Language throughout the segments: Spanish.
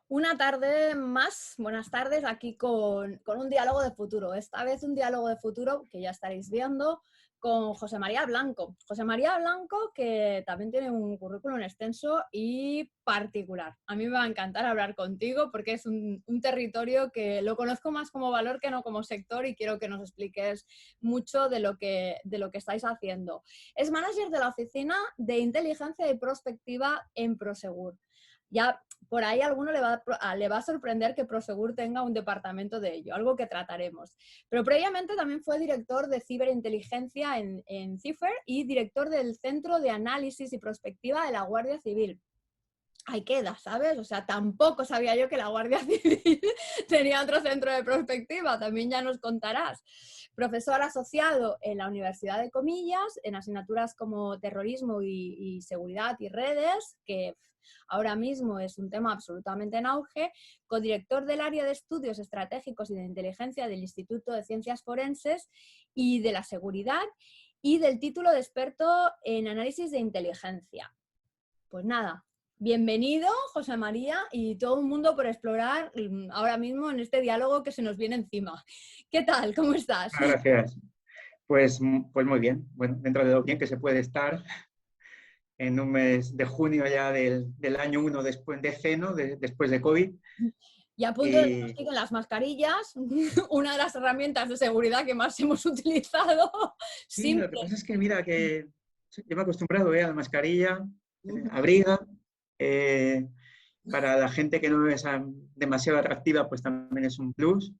Una tarde más, buenas tardes, aquí con un diálogo de futuro. Esta vez un diálogo de futuro que ya estaréis viendo con José María Blanco. José María Blanco, que también tiene un currículum extenso y particular. A mí me va a encantar hablar contigo porque es un territorio que lo conozco más como valor que no como sector y quiero que nos expliques mucho de lo que estáis haciendo. Es manager de la oficina de inteligencia y prospectiva en Prosegur. Ya por ahí a alguno le va a sorprender que Prosegur tenga un departamento de ello, algo que trataremos. Pero previamente también fue director de ciberinteligencia en CIFER y director del Centro de Análisis y Prospectiva de la Guardia Civil. Ahí queda, ¿sabes? O sea, tampoco sabía yo que la Guardia Civil tenía otro centro de prospectiva, también ya nos contarás. Profesor asociado en la Universidad de Comillas, en asignaturas como terrorismo y seguridad y redes, que ahora mismo es un tema absolutamente en auge, codirector del área de estudios estratégicos y de inteligencia del Instituto de Ciencias Forenses y de la Seguridad y del título de experto en análisis de inteligencia. Pues nada, bienvenido, José María, y todo un mundo por explorar ahora mismo en este diálogo que se nos viene encima. ¿Qué tal? ¿Cómo estás? Gracias. Pues muy bien. Bueno, dentro de lo bien que se puede estar en un mes de junio ya del año 1 después de Ceno, después de COVID. Y a punto de que nos Y quiten las mascarillas, una de las herramientas de seguridad que más hemos utilizado, sí, lo que simple. pasa es que mira que yo me he acostumbrado a la mascarilla, abriga. eh, para la gente que no es demasiado atractiva, pues también es un plus.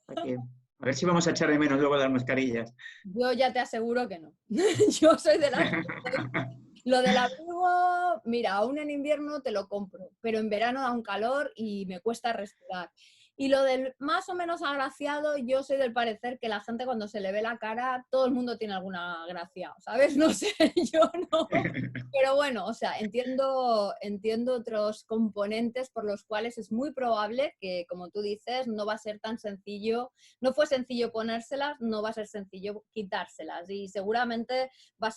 O sea que, a ver si vamos a echar de menos luego las mascarillas. Yo ya te aseguro que no. Yo soy de las... Lo del abrigo, mira, aún en invierno te lo compro, pero en verano da un calor y me cuesta respirar. Y lo del más o menos agraciado, yo soy del parecer que la gente cuando se le ve la cara, todo el mundo tiene alguna gracia, ¿sabes? No sé, yo no. Pero bueno, o sea, entiendo otros componentes por los cuales es muy probable que, como tú dices, no va a ser tan sencillo, no fue sencillo ponérselas, no va a ser sencillo quitárselas y seguramente va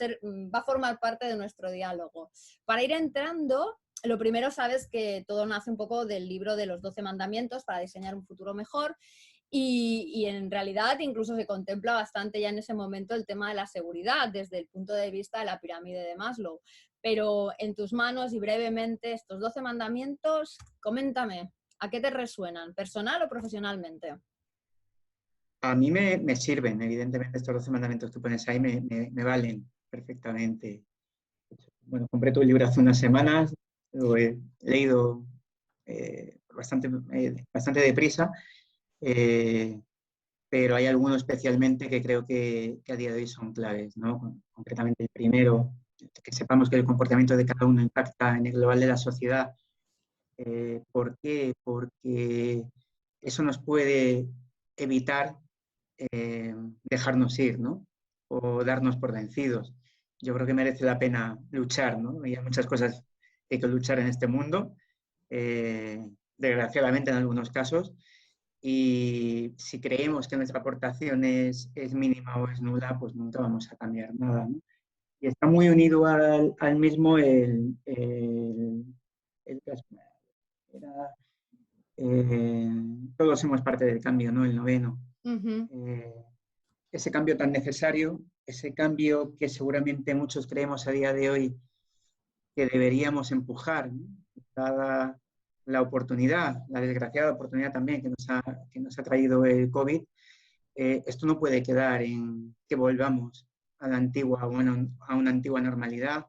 a formar parte de nuestro diálogo. Para ir entrando, lo primero sabes que todo nace un poco del libro de los 12 mandamientos para diseñar un futuro mejor y en realidad incluso se contempla bastante ya en ese momento el tema de la seguridad desde el punto de vista de la pirámide de Maslow. Pero en tus manos y brevemente estos 12 mandamientos, coméntame, ¿a qué te resuenan, personal o profesionalmente? A mí me sirven, evidentemente, estos 12 mandamientos que tú pones ahí me valen perfectamente. Bueno, compré tu libro hace unas semanas, lo he leído bastante deprisa, eh, pero hay algunos especialmente que creo que a día de hoy son claves, ¿no? Concretamente el primero, que sepamos que el comportamiento de cada uno impacta en el global de la sociedad. ¿Por qué? Porque eso nos puede evitar dejarnos ir, ¿no? O darnos por vencidos. Yo creo que merece la pena luchar, ¿no? Y hay muchas cosas que hay que luchar en este mundo, desgraciadamente en algunos casos, y si creemos que nuestra aportación es mínima o es nula, pues nunca vamos a cambiar nada, ¿no? Y está muy unido al mismo el que era, eh, todos somos parte del cambio, ¿no? El noveno. Uh -huh. Eh, ese cambio tan necesario, ese cambio que seguramente muchos creemos a día de hoy que deberíamos empujar, ¿no? Dada la oportunidad, la desgraciada oportunidad también que nos ha traído el COVID, esto no puede quedar en que volvamos a la antigua, bueno, a una antigua normalidad,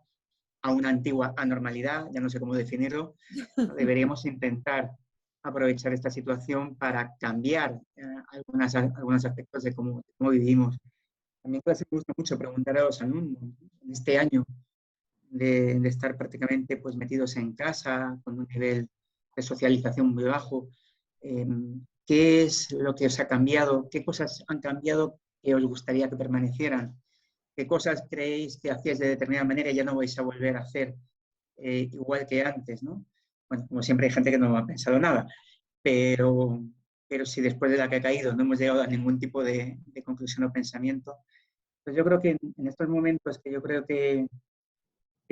a una antigua anormalidad, ya no sé cómo definirlo. Deberíamos intentar aprovechar esta situación para cambiar algunos aspectos de cómo vivimos. También me gusta mucho preguntar a los alumnos, ¿no? En este año de estar prácticamente pues, metidos en casa, con un nivel de socialización muy bajo, eh, ¿qué es lo que os ha cambiado? ¿Qué cosas han cambiado que os gustaría que permanecieran? ¿Qué cosas creéis que hacíais de determinada manera y ya no vais a volver a hacer igual que antes, ¿no? Bueno, como siempre hay gente que no ha pensado nada, pero, pero si después de la que ha caído no hemos llegado a ningún tipo de conclusión o pensamiento, pues yo creo que en estos momentos que yo creo que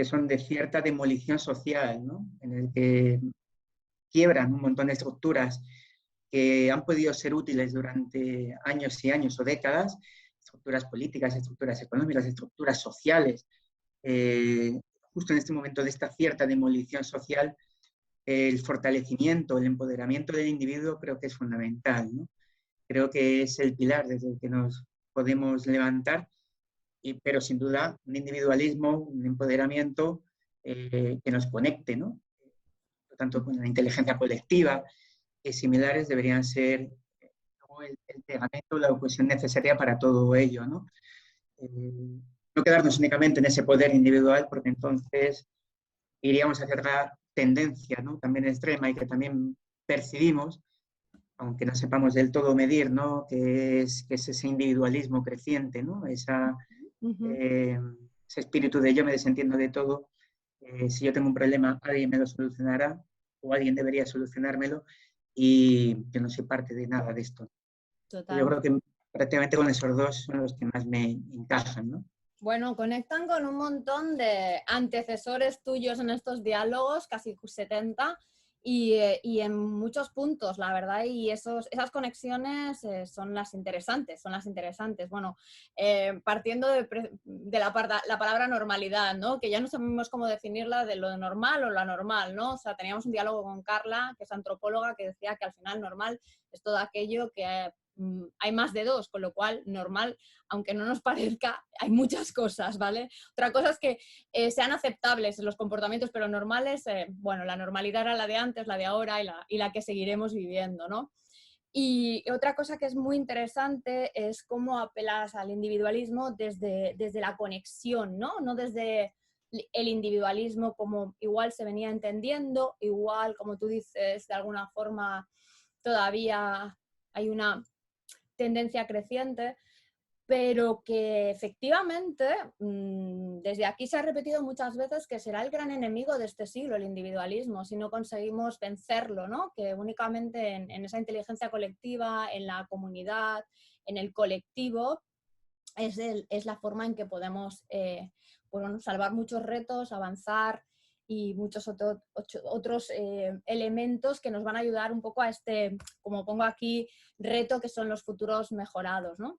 son de cierta demolición social, ¿no? En el que quiebran un montón de estructuras que han podido ser útiles durante años y años o décadas, estructuras políticas, estructuras económicas, estructuras sociales. Justo en este momento de esta cierta demolición social, el fortalecimiento, el empoderamiento del individuo creo que es fundamental, ¿no? Creo que es el pilar desde el que nos podemos levantar, pero sin duda un individualismo, un empoderamiento que nos conecte, ¿no? Por lo tanto, con la inteligencia colectiva y similares deberían ser el pegamento, la cohesión necesaria para todo ello, ¿no? No quedarnos únicamente en ese poder individual, porque entonces iríamos hacia otra tendencia, ¿no? También extrema y que también percibimos, aunque no sepamos del todo medir, ¿no? Que es ese individualismo creciente, ¿no? Ese espíritu de yo me desentiendo de todo. Si yo tengo un problema, alguien me lo solucionará o alguien debería solucionármelo y yo no soy parte de nada de esto. Total. Yo creo que prácticamente con esos dos son los que más me encajan, ¿no? Bueno, conectan con un montón de antecesores tuyos en estos diálogos, casi 70, y en muchos puntos, la verdad, y esas conexiones son las interesantes, Bueno, partiendo de la palabra normalidad, ¿no? Que ya no sabemos cómo definirla de lo normal o lo anormal, ¿no? O sea, teníamos un diálogo con Carla, que es antropóloga, que decía que al final normal es todo aquello que hay más de dos, con lo cual normal, aunque no nos parezca, hay muchas cosas, ¿vale? Otra cosa es que sean aceptables los comportamientos, pero normales, bueno, la normalidad era la de antes, la de ahora y la que seguiremos viviendo, ¿no? Y otra cosa que es muy interesante es cómo apelas al individualismo desde la conexión, ¿no? No desde el individualismo como igual se venía entendiendo, igual, como tú dices, de alguna forma todavía hay una tendencia creciente, pero que efectivamente desde aquí se ha repetido muchas veces que será el gran enemigo de este siglo, el individualismo, si no conseguimos vencerlo, ¿no? Que únicamente en esa inteligencia colectiva, en la comunidad, en el colectivo, es la forma en que podemos bueno, salvar muchos retos, avanzar y muchos otros elementos que nos van a ayudar un poco a este, como pongo aquí, reto que son los futuros mejorados, ¿no?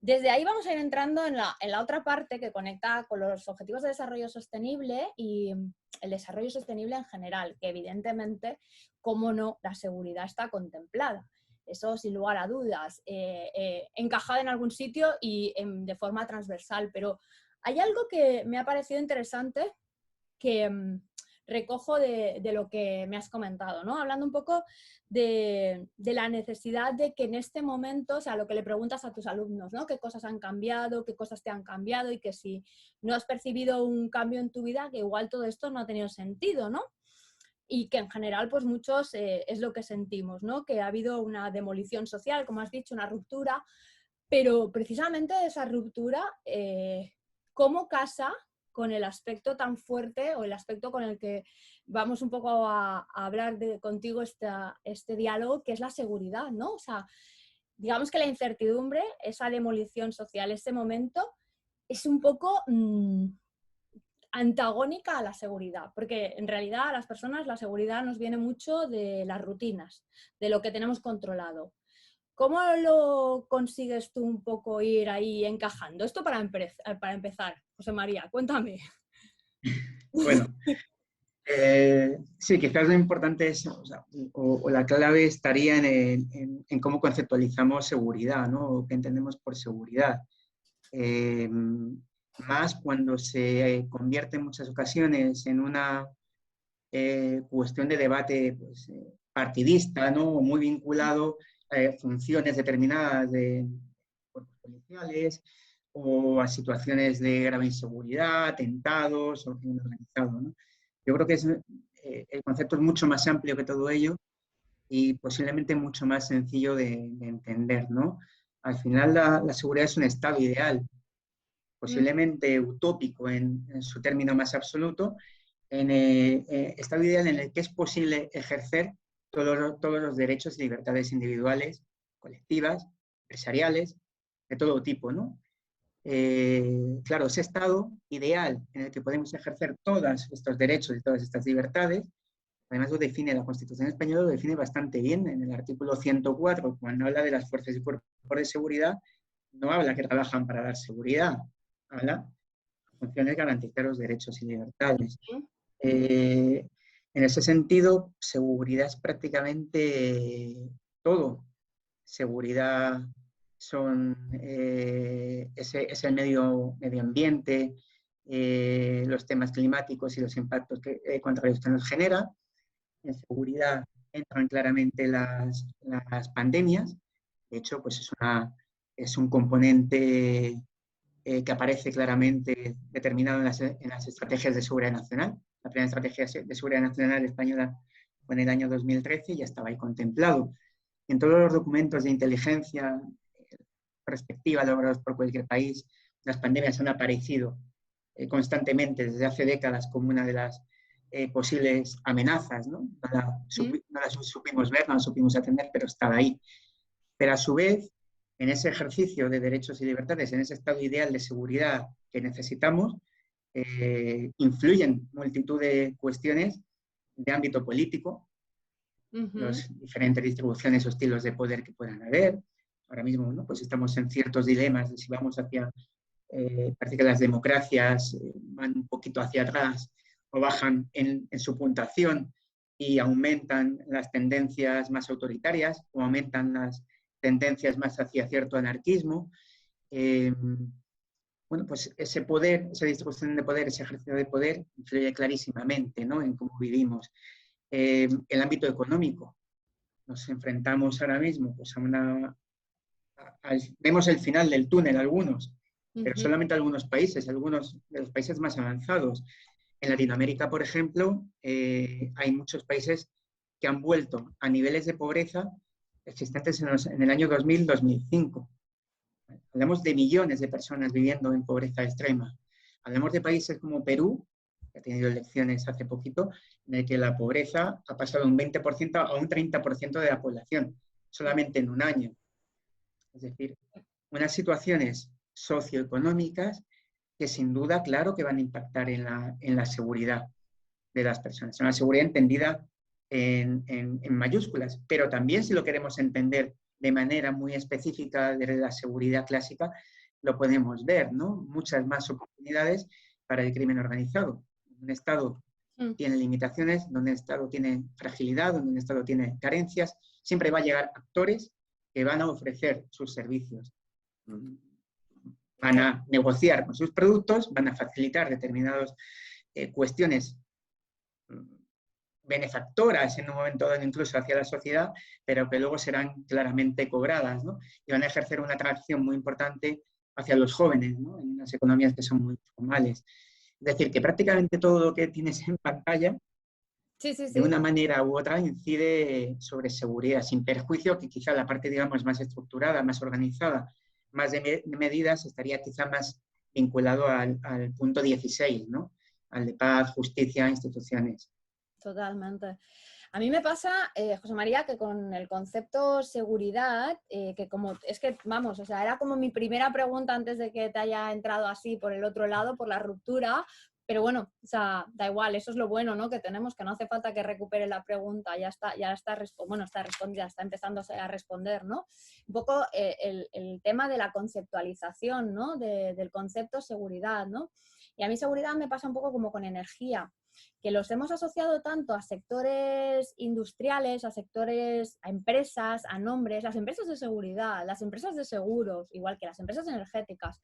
Desde ahí vamos a ir entrando en la otra parte que conecta con los objetivos de desarrollo sostenible y el desarrollo sostenible en general, que evidentemente, cómo no, la seguridad está contemplada. Eso sin lugar a dudas, encajada en algún sitio y de forma transversal. Pero hay algo que me ha parecido interesante que recojo de lo que me has comentado, ¿no? Hablando un poco de la necesidad de que en este momento, o sea, lo que le preguntas a tus alumnos, ¿no? ¿Qué cosas han cambiado? ¿Qué cosas te han cambiado? Y que si no has percibido un cambio en tu vida, que igual todo esto no ha tenido sentido, ¿no? Y que en general, pues muchos es lo que sentimos, ¿no? Que ha habido una demolición social, como has dicho, una ruptura, pero precisamente esa ruptura, ¿cómo casa con el aspecto tan fuerte o el aspecto con el que vamos un poco a hablar contigo este diálogo, que es la seguridad, ¿no? O sea, digamos que la incertidumbre, esa demolición social, ese momento, es un poco antagónica a la seguridad, porque en realidad a las personas la seguridad nos viene mucho de las rutinas, de lo que tenemos controlado. ¿Cómo lo consigues tú un poco ir ahí encajando? Esto para empezar, José María, cuéntame. Bueno, sí, quizás lo importante es, o la clave estaría en cómo conceptualizamos seguridad, ¿no? O qué entendemos por seguridad. Más cuando se convierte en muchas ocasiones en una cuestión de debate pues, partidista, ¿no? Muy vinculado a funciones determinadas de cuerpos policiales o a situaciones de grave inseguridad, atentados o crimen organizado, ¿no? Yo creo que el concepto es mucho más amplio que todo ello y posiblemente mucho más sencillo de entender, ¿no? Al final la seguridad es un estado ideal, posiblemente utópico en su término más absoluto, en estado ideal en el que es posible ejercer todos los derechos y libertades individuales, colectivas, empresariales, de todo tipo, ¿no? Claro, ese estado ideal en el que podemos ejercer todos estos derechos y todas estas libertades Además lo define, la Constitución española lo define bastante bien en el artículo 104, cuando habla de las fuerzas y cuerpos de seguridad, no habla que trabajan para dar seguridad, habla de funciones garantizar los derechos y libertades. En ese sentido, seguridad es prácticamente todo. Seguridad es el medio ambiente, los temas climáticos y los impactos contra los que nos genera. En seguridad entran claramente las pandemias. De hecho, pues es un componente que aparece claramente determinado en las estrategias de seguridad nacional. La primera estrategia de seguridad nacional española fue en el año 2013 y ya estaba ahí contemplado. Y en todos los documentos de inteligencia respectiva elaborados por cualquier país, las pandemias han aparecido constantemente desde hace décadas como una de las posibles amenazas, ¿no? No las supimos ver, no las supimos atender, pero estaba ahí. Pero a su vez, en ese ejercicio de derechos y libertades, en ese estado ideal de seguridad que necesitamos, influyen multitud de cuestiones de ámbito político, las diferentes distribuciones o estilos de poder que puedan haber. Ahora mismo, ¿no? Pues estamos en ciertos dilemas de si vamos hacia, parece que las democracias van un poquito hacia atrás o bajan en su puntuación y aumentan las tendencias más autoritarias o aumentan las tendencias más hacia cierto anarquismo. Bueno, pues ese poder, esa distribución de poder, ese ejercicio de poder influye clarísimamente, ¿no? En cómo vivimos. El ámbito económico. Nos enfrentamos ahora mismo pues, vemos el final del túnel algunos, pero solamente algunos países, algunos de los países más avanzados. En Latinoamérica, por ejemplo, hay muchos países que han vuelto a niveles de pobreza existentes en el año 2000-2005. Hablamos de millones de personas viviendo en pobreza extrema. Hablamos de países como Perú, que ha tenido elecciones hace poquito, en el que la pobreza ha pasado de un 20% a un 30% de la población, solamente en un año. Es decir, unas situaciones socioeconómicas que sin duda, claro, que van a impactar en la seguridad de las personas. Una seguridad entendida en mayúsculas, pero también si lo queremos entender de manera muy específica de la seguridad clásica, lo podemos ver, ¿no? Muchas más oportunidades para el crimen organizado. Un Estado tiene limitaciones, donde un Estado tiene fragilidad, donde un Estado tiene carencias, siempre va a llegar actores que van a ofrecer sus servicios. Van a negociar con sus productos, van a facilitar determinadas cuestiones benefactoras en un momento dado incluso hacia la sociedad, pero que luego serán claramente cobradas, ¿no? Y van a ejercer una atracción muy importante hacia los jóvenes, ¿no? En unas economías que son muy formales. Es decir, que prácticamente todo lo que tienes en pantalla, de una manera u otra, incide sobre seguridad, sin perjuicio que quizá la parte, digamos, más estructurada, más organizada, más de medidas, estaría quizá más vinculado al punto 16, ¿no? Al de paz, justicia, instituciones. Totalmente. A mí me pasa, José María, que con el concepto seguridad, que como, es que, vamos, o sea, era como mi primera pregunta antes de que te haya entrado así por el otro lado, por la ruptura, pero bueno, o sea, da igual, eso es lo bueno, ¿no? Que tenemos, que no hace falta que recupere la pregunta, está respondida, está empezando a responder, ¿no? Un poco el tema de la conceptualización, ¿no? Del concepto seguridad, ¿no? Y a mí seguridad me pasa un poco como con energía, que los hemos asociado tanto a sectores industriales, a sectores, a empresas, a nombres, las empresas de seguridad, las empresas de seguros, igual que las empresas energéticas,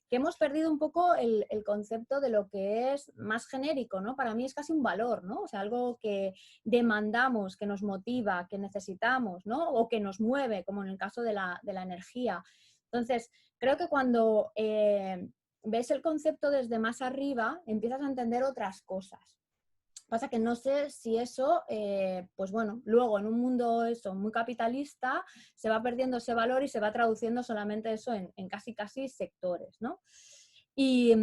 que hemos perdido un poco el concepto de lo que es más genérico, ¿no? Para mí es casi un valor, ¿no? O sea, algo que demandamos, que nos motiva, que necesitamos, ¿no? O que nos mueve, como en el caso de la energía. Entonces, creo que cuando ves el concepto desde más arriba, empiezas a entender otras cosas. Pasa que no sé si eso, pues bueno, luego en un mundo eso muy capitalista se va perdiendo ese valor y se va traduciendo solamente eso en casi sectores, ¿no? Y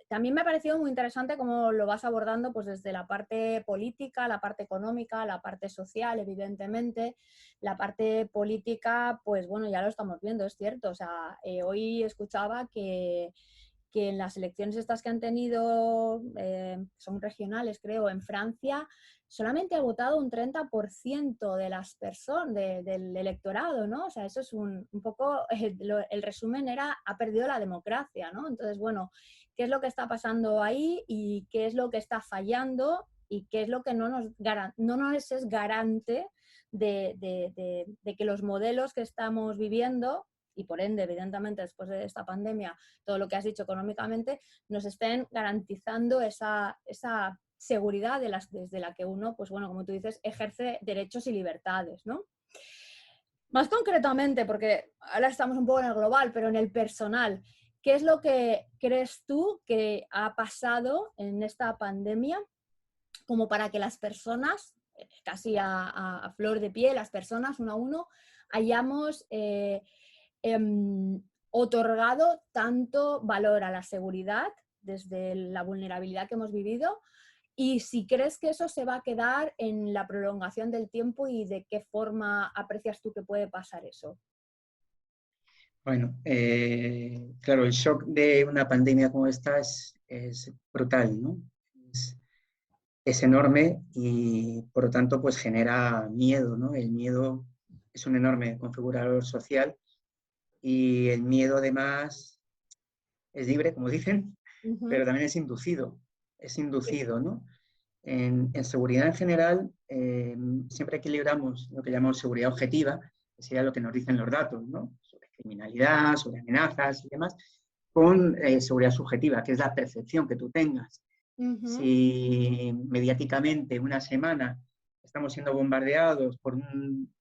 también me ha parecido muy interesante cómo lo vas abordando pues desde la parte política, la parte económica, la parte social, evidentemente. La parte política, pues bueno, ya lo estamos viendo, es cierto. O sea, hoy escuchaba que que en las elecciones estas que han tenido, son regionales creo, en Francia, solamente ha votado un 30% de las personas, del electorado, ¿no? O sea, eso es un poco, el resumen era, ha perdido la democracia, ¿no? Entonces, bueno, ¿qué es lo que está pasando ahí y qué es lo que está fallando y qué es lo que no nos es garante de que los modelos que estamos viviendo, y por ende, evidentemente, después de esta pandemia, todo lo que has dicho económicamente, nos estén garantizando esa seguridad desde la que uno, pues bueno, como tú dices, ejerce derechos y libertades, ¿no? Más concretamente, porque ahora estamos un poco en el global, pero en el personal, ¿qué es lo que crees tú que ha pasado en esta pandemia como para que las personas, casi a flor de piel, las personas uno a uno, hayamos otorgado tanto valor a la seguridad desde la vulnerabilidad que hemos vivido? Y si crees que eso se va a quedar en la prolongación del tiempo y de qué forma aprecias tú que puede pasar eso. Bueno, claro, el shock de una pandemia como esta es brutal, ¿no? Es, es enorme y por lo tanto pues genera miedo, ¿no? El miedo es un enorme configurador social y el miedo además es libre, como dicen, pero también es inducido, ¿no? En seguridad en general siempre equilibramos lo que llamamos seguridad objetiva, que sería lo que nos dicen los datos, ¿no? Sobre criminalidad, sobre amenazas y demás, con seguridad subjetiva, que es la percepción que tú tengas. Si mediáticamente una semana estamos siendo bombardeados por un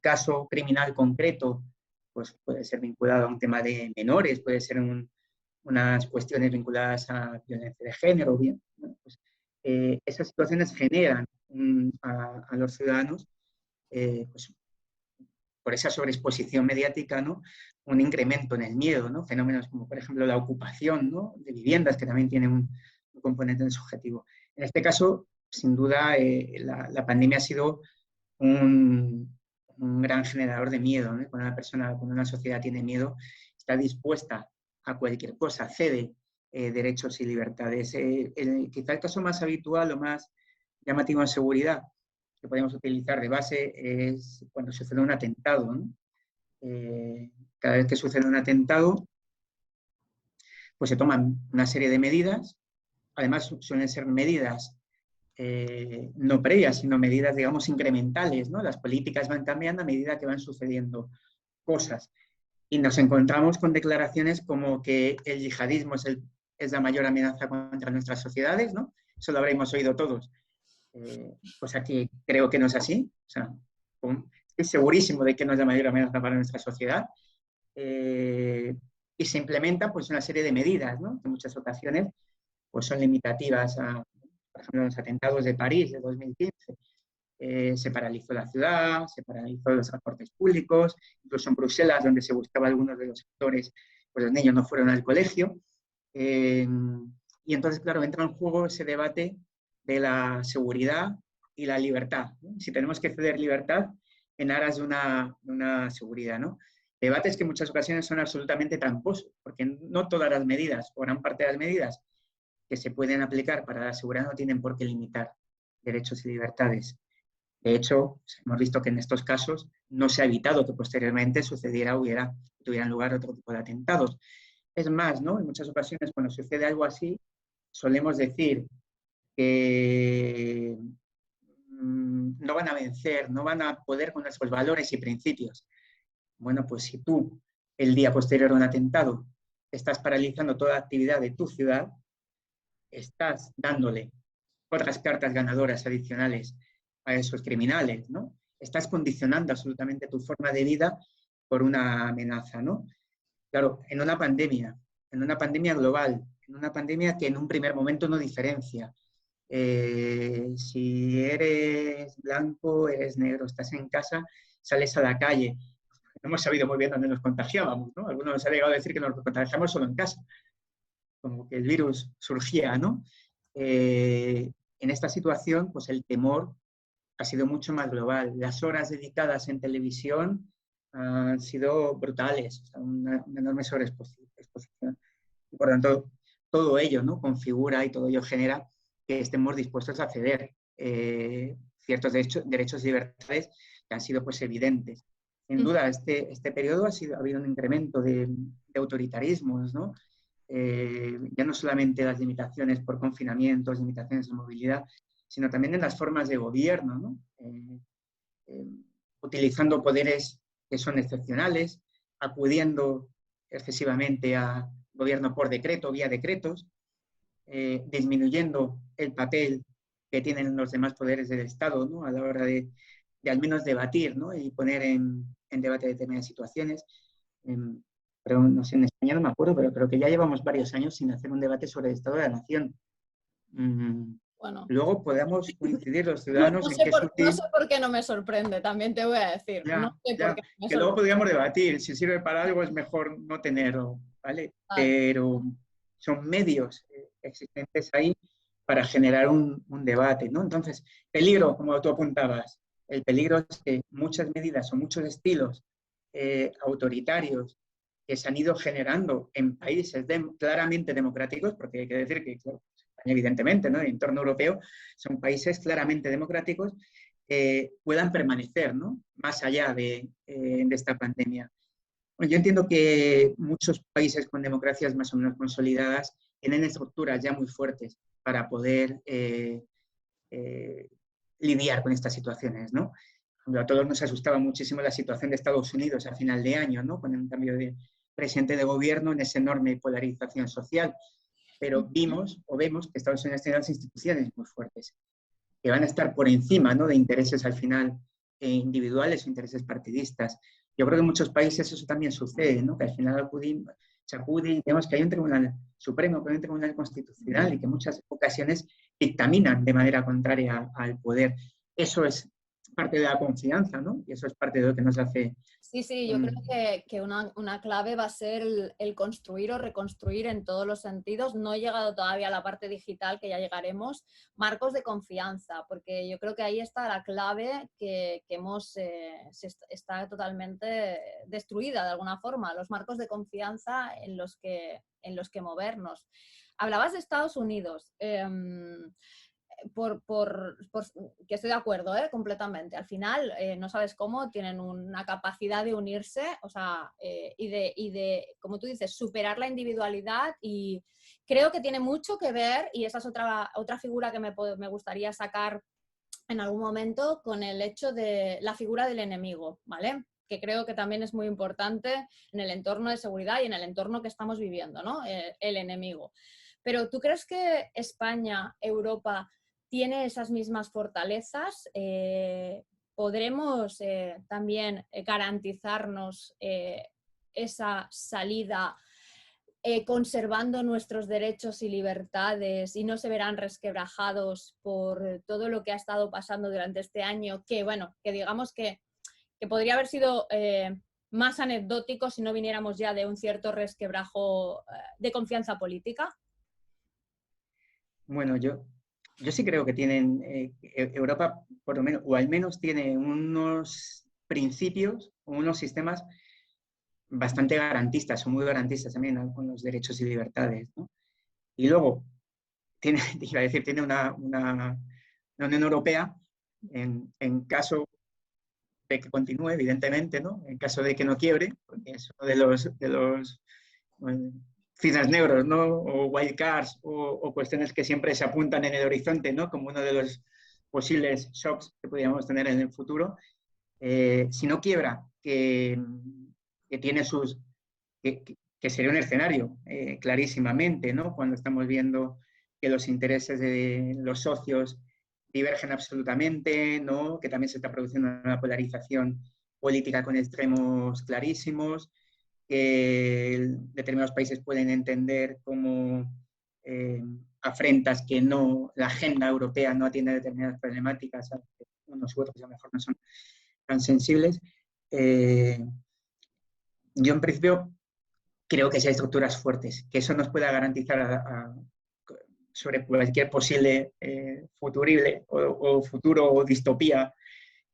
caso criminal concreto, pues puede ser vinculado a un tema de menores, puede ser unas cuestiones vinculadas a violencia de género, bien, bueno, pues, esas situaciones generan a los ciudadanos, pues, por esa sobreexposición mediática, ¿no? Un incremento en el miedo, ¿no? Fenómenos como, por ejemplo, la ocupación, ¿no? De viviendas, que también tiene un componente en subjetivo. En este caso, sin duda, la pandemia ha sido un gran generador de miedo, ¿no? Cuando una sociedad tiene miedo, está dispuesta a cualquier cosa, cede derechos y libertades. Quizá el caso más habitual o más llamativo en seguridad que podemos utilizar de base es cuando sucede un atentado, ¿no? Cada vez que sucede un atentado, pues se toman una serie de medidas. Además, suelen ser medidas no previas, sino medidas, digamos, incrementales, ¿no? Las políticas van cambiando a medida que van sucediendo cosas. Y nos encontramos con declaraciones como que el yihadismo es la mayor amenaza contra nuestras sociedades, ¿no? Eso lo habremos oído todos. Cosa que creo que no es así. O sea, estoy segurísimo de que no es la mayor amenaza para nuestra sociedad. Y se implementa pues, una serie de medidas, ¿no? Que en muchas ocasiones pues, son limitativas a, por ejemplo, los atentados de París de 2015. Se paralizó la ciudad, se paralizó los transportes públicos, incluso en Bruselas, donde se buscaba algunos de los sectores, pues los niños no fueron al colegio. Y entonces, claro, entra en juego ese debate de la seguridad y la libertad, ¿no? Si tenemos que ceder libertad en aras de una seguridad, ¿no? Debates que en muchas ocasiones son absolutamente tramposos, porque no todas las medidas, o gran parte de las medidas que se pueden aplicar para la seguridad no tienen por qué limitar derechos y libertades. De hecho, hemos visto que en estos casos no se ha evitado que posteriormente tuvieran lugar otro tipo de atentados. Es más, ¿no? En muchas ocasiones cuando sucede algo así, solemos decir que no van a vencer, no van a poder con nuestros valores y principios. Bueno, pues si tú, el día posterior a un atentado, estás paralizando toda actividad de tu ciudad, estás dándole otras cartas ganadoras adicionales a esos criminales, ¿no? Estás condicionando absolutamente tu forma de vida por una amenaza, ¿no? Claro, en una pandemia global, en una pandemia que en un primer momento no diferencia. Si eres blanco, eres negro, estás en casa, sales a la calle. No hemos sabido muy bien dónde nos contagiábamos, ¿no? Algunos nos han llegado a decir que nos contagiamos solo en casa, como que el virus surgía, ¿no? En esta situación, pues el temor ha sido mucho más global. Las horas dedicadas en televisión han sido brutales, o sea, una enorme sobreexposición. Y por tanto, todo ello, ¿no?, configura y todo ello genera que estemos dispuestos a ceder ciertos derechos y libertades que han sido pues evidentes. Sin duda, este periodo ha habido un incremento de autoritarismos, ¿no? Ya no solamente las limitaciones por confinamientos, limitaciones de movilidad, sino también en las formas de gobierno, ¿no? Utilizando poderes que son excepcionales, acudiendo excesivamente a gobierno por decreto, vía decretos, disminuyendo el papel que tienen los demás poderes del Estado, ¿no?, a la hora de al menos debatir, ¿no?, y poner en debate determinadas situaciones. Pero no sé, en España no me acuerdo, pero creo que ya llevamos varios años sin hacer un debate sobre el Estado de la Nación. Bueno, luego podamos coincidir los no, ciudadanos no en sé que es no útil. sé por qué no me sorprende, también te voy a decir. No Ya, sé por ya, qué no me que luego sorprende. podríamos debatir. Si sirve para algo es mejor no tenerlo, ¿vale? Vale. Pero son medios existentes ahí para generar un debate, ¿no? Entonces, peligro, como tú apuntabas, el peligro es que muchas medidas o muchos estilos autoritarios que se han ido generando en países claramente democráticos, porque hay que decir que, claro, evidentemente, ¿no?, el entorno europeo son países claramente democráticos, puedan permanecer, ¿no?, más allá de esta pandemia. Bueno, yo entiendo que muchos países con democracias más o menos consolidadas tienen estructuras ya muy fuertes para poder lidiar con estas situaciones, ¿no? A todos nos asustaba muchísimo la situación de Estados Unidos a final de año, ¿no?, con el cambio de presidente de gobierno en esa enorme polarización social. Pero vemos que Estados Unidos tiene unas instituciones muy fuertes, que van a estar por encima, ¿no?, de intereses al final individuales o intereses partidistas. Yo creo que en muchos países eso también sucede, ¿no?, que al final se acude y vemos que hay un tribunal supremo, que hay un tribunal constitucional y que en muchas ocasiones dictaminan de manera contraria al poder. Eso es parte de la confianza, ¿no?, y eso es parte de lo que nos hace... Sí, yo creo que una clave va a ser el construir o reconstruir en todos los sentidos. No he llegado todavía a la parte digital, que ya llegaremos, marcos de confianza, porque yo creo que ahí está la clave que está totalmente destruida de alguna forma, los marcos de confianza en los que movernos. Hablabas de Estados Unidos. Que estoy de acuerdo, completamente. Al final, no sabes cómo, tienen una capacidad de unirse, o sea, y de, como tú dices, superar la individualidad, y creo que tiene mucho que ver, y esa es otra figura que me gustaría sacar en algún momento, con el hecho de la figura del enemigo, ¿vale? Que creo que también es muy importante en el entorno de seguridad y en el entorno que estamos viviendo, ¿no? El enemigo. Pero ¿tú crees que España, Europa, tiene esas mismas fortalezas? ¿Podremos también garantizarnos esa salida conservando nuestros derechos y libertades, y no se verán resquebrajados por todo lo que ha estado pasando durante este año, que bueno, que digamos que podría haber sido más anecdótico si no viniéramos ya de un cierto resquebrajo de confianza política? Bueno, yo sí creo que tienen, Europa por lo menos, o al menos tiene unos principios o unos sistemas bastante garantistas, o muy garantistas también, ¿no?, con los derechos y libertades, ¿no? Y luego, tiene una Unión Europea, en caso de que continúe, evidentemente, ¿no?, en caso de que no quiebre, porque es uno de los cisnes negros, ¿no?, o wildcards, o cuestiones que siempre se apuntan en el horizonte, ¿no?, como uno de los posibles shocks que podríamos tener en el futuro. Si no quiebra, que tiene sus... que sería un escenario clarísimamente, ¿no?, cuando estamos viendo que los intereses de los socios divergen absolutamente, ¿no?, que también se está produciendo una polarización política con extremos clarísimos, que determinados países pueden entender como afrentas que no, la agenda europea no atiende a determinadas problemáticas, unos u otros a lo mejor no son tan sensibles. Yo en principio creo que si hay estructuras fuertes, que eso nos pueda garantizar sobre cualquier posible futurible o futuro o distopía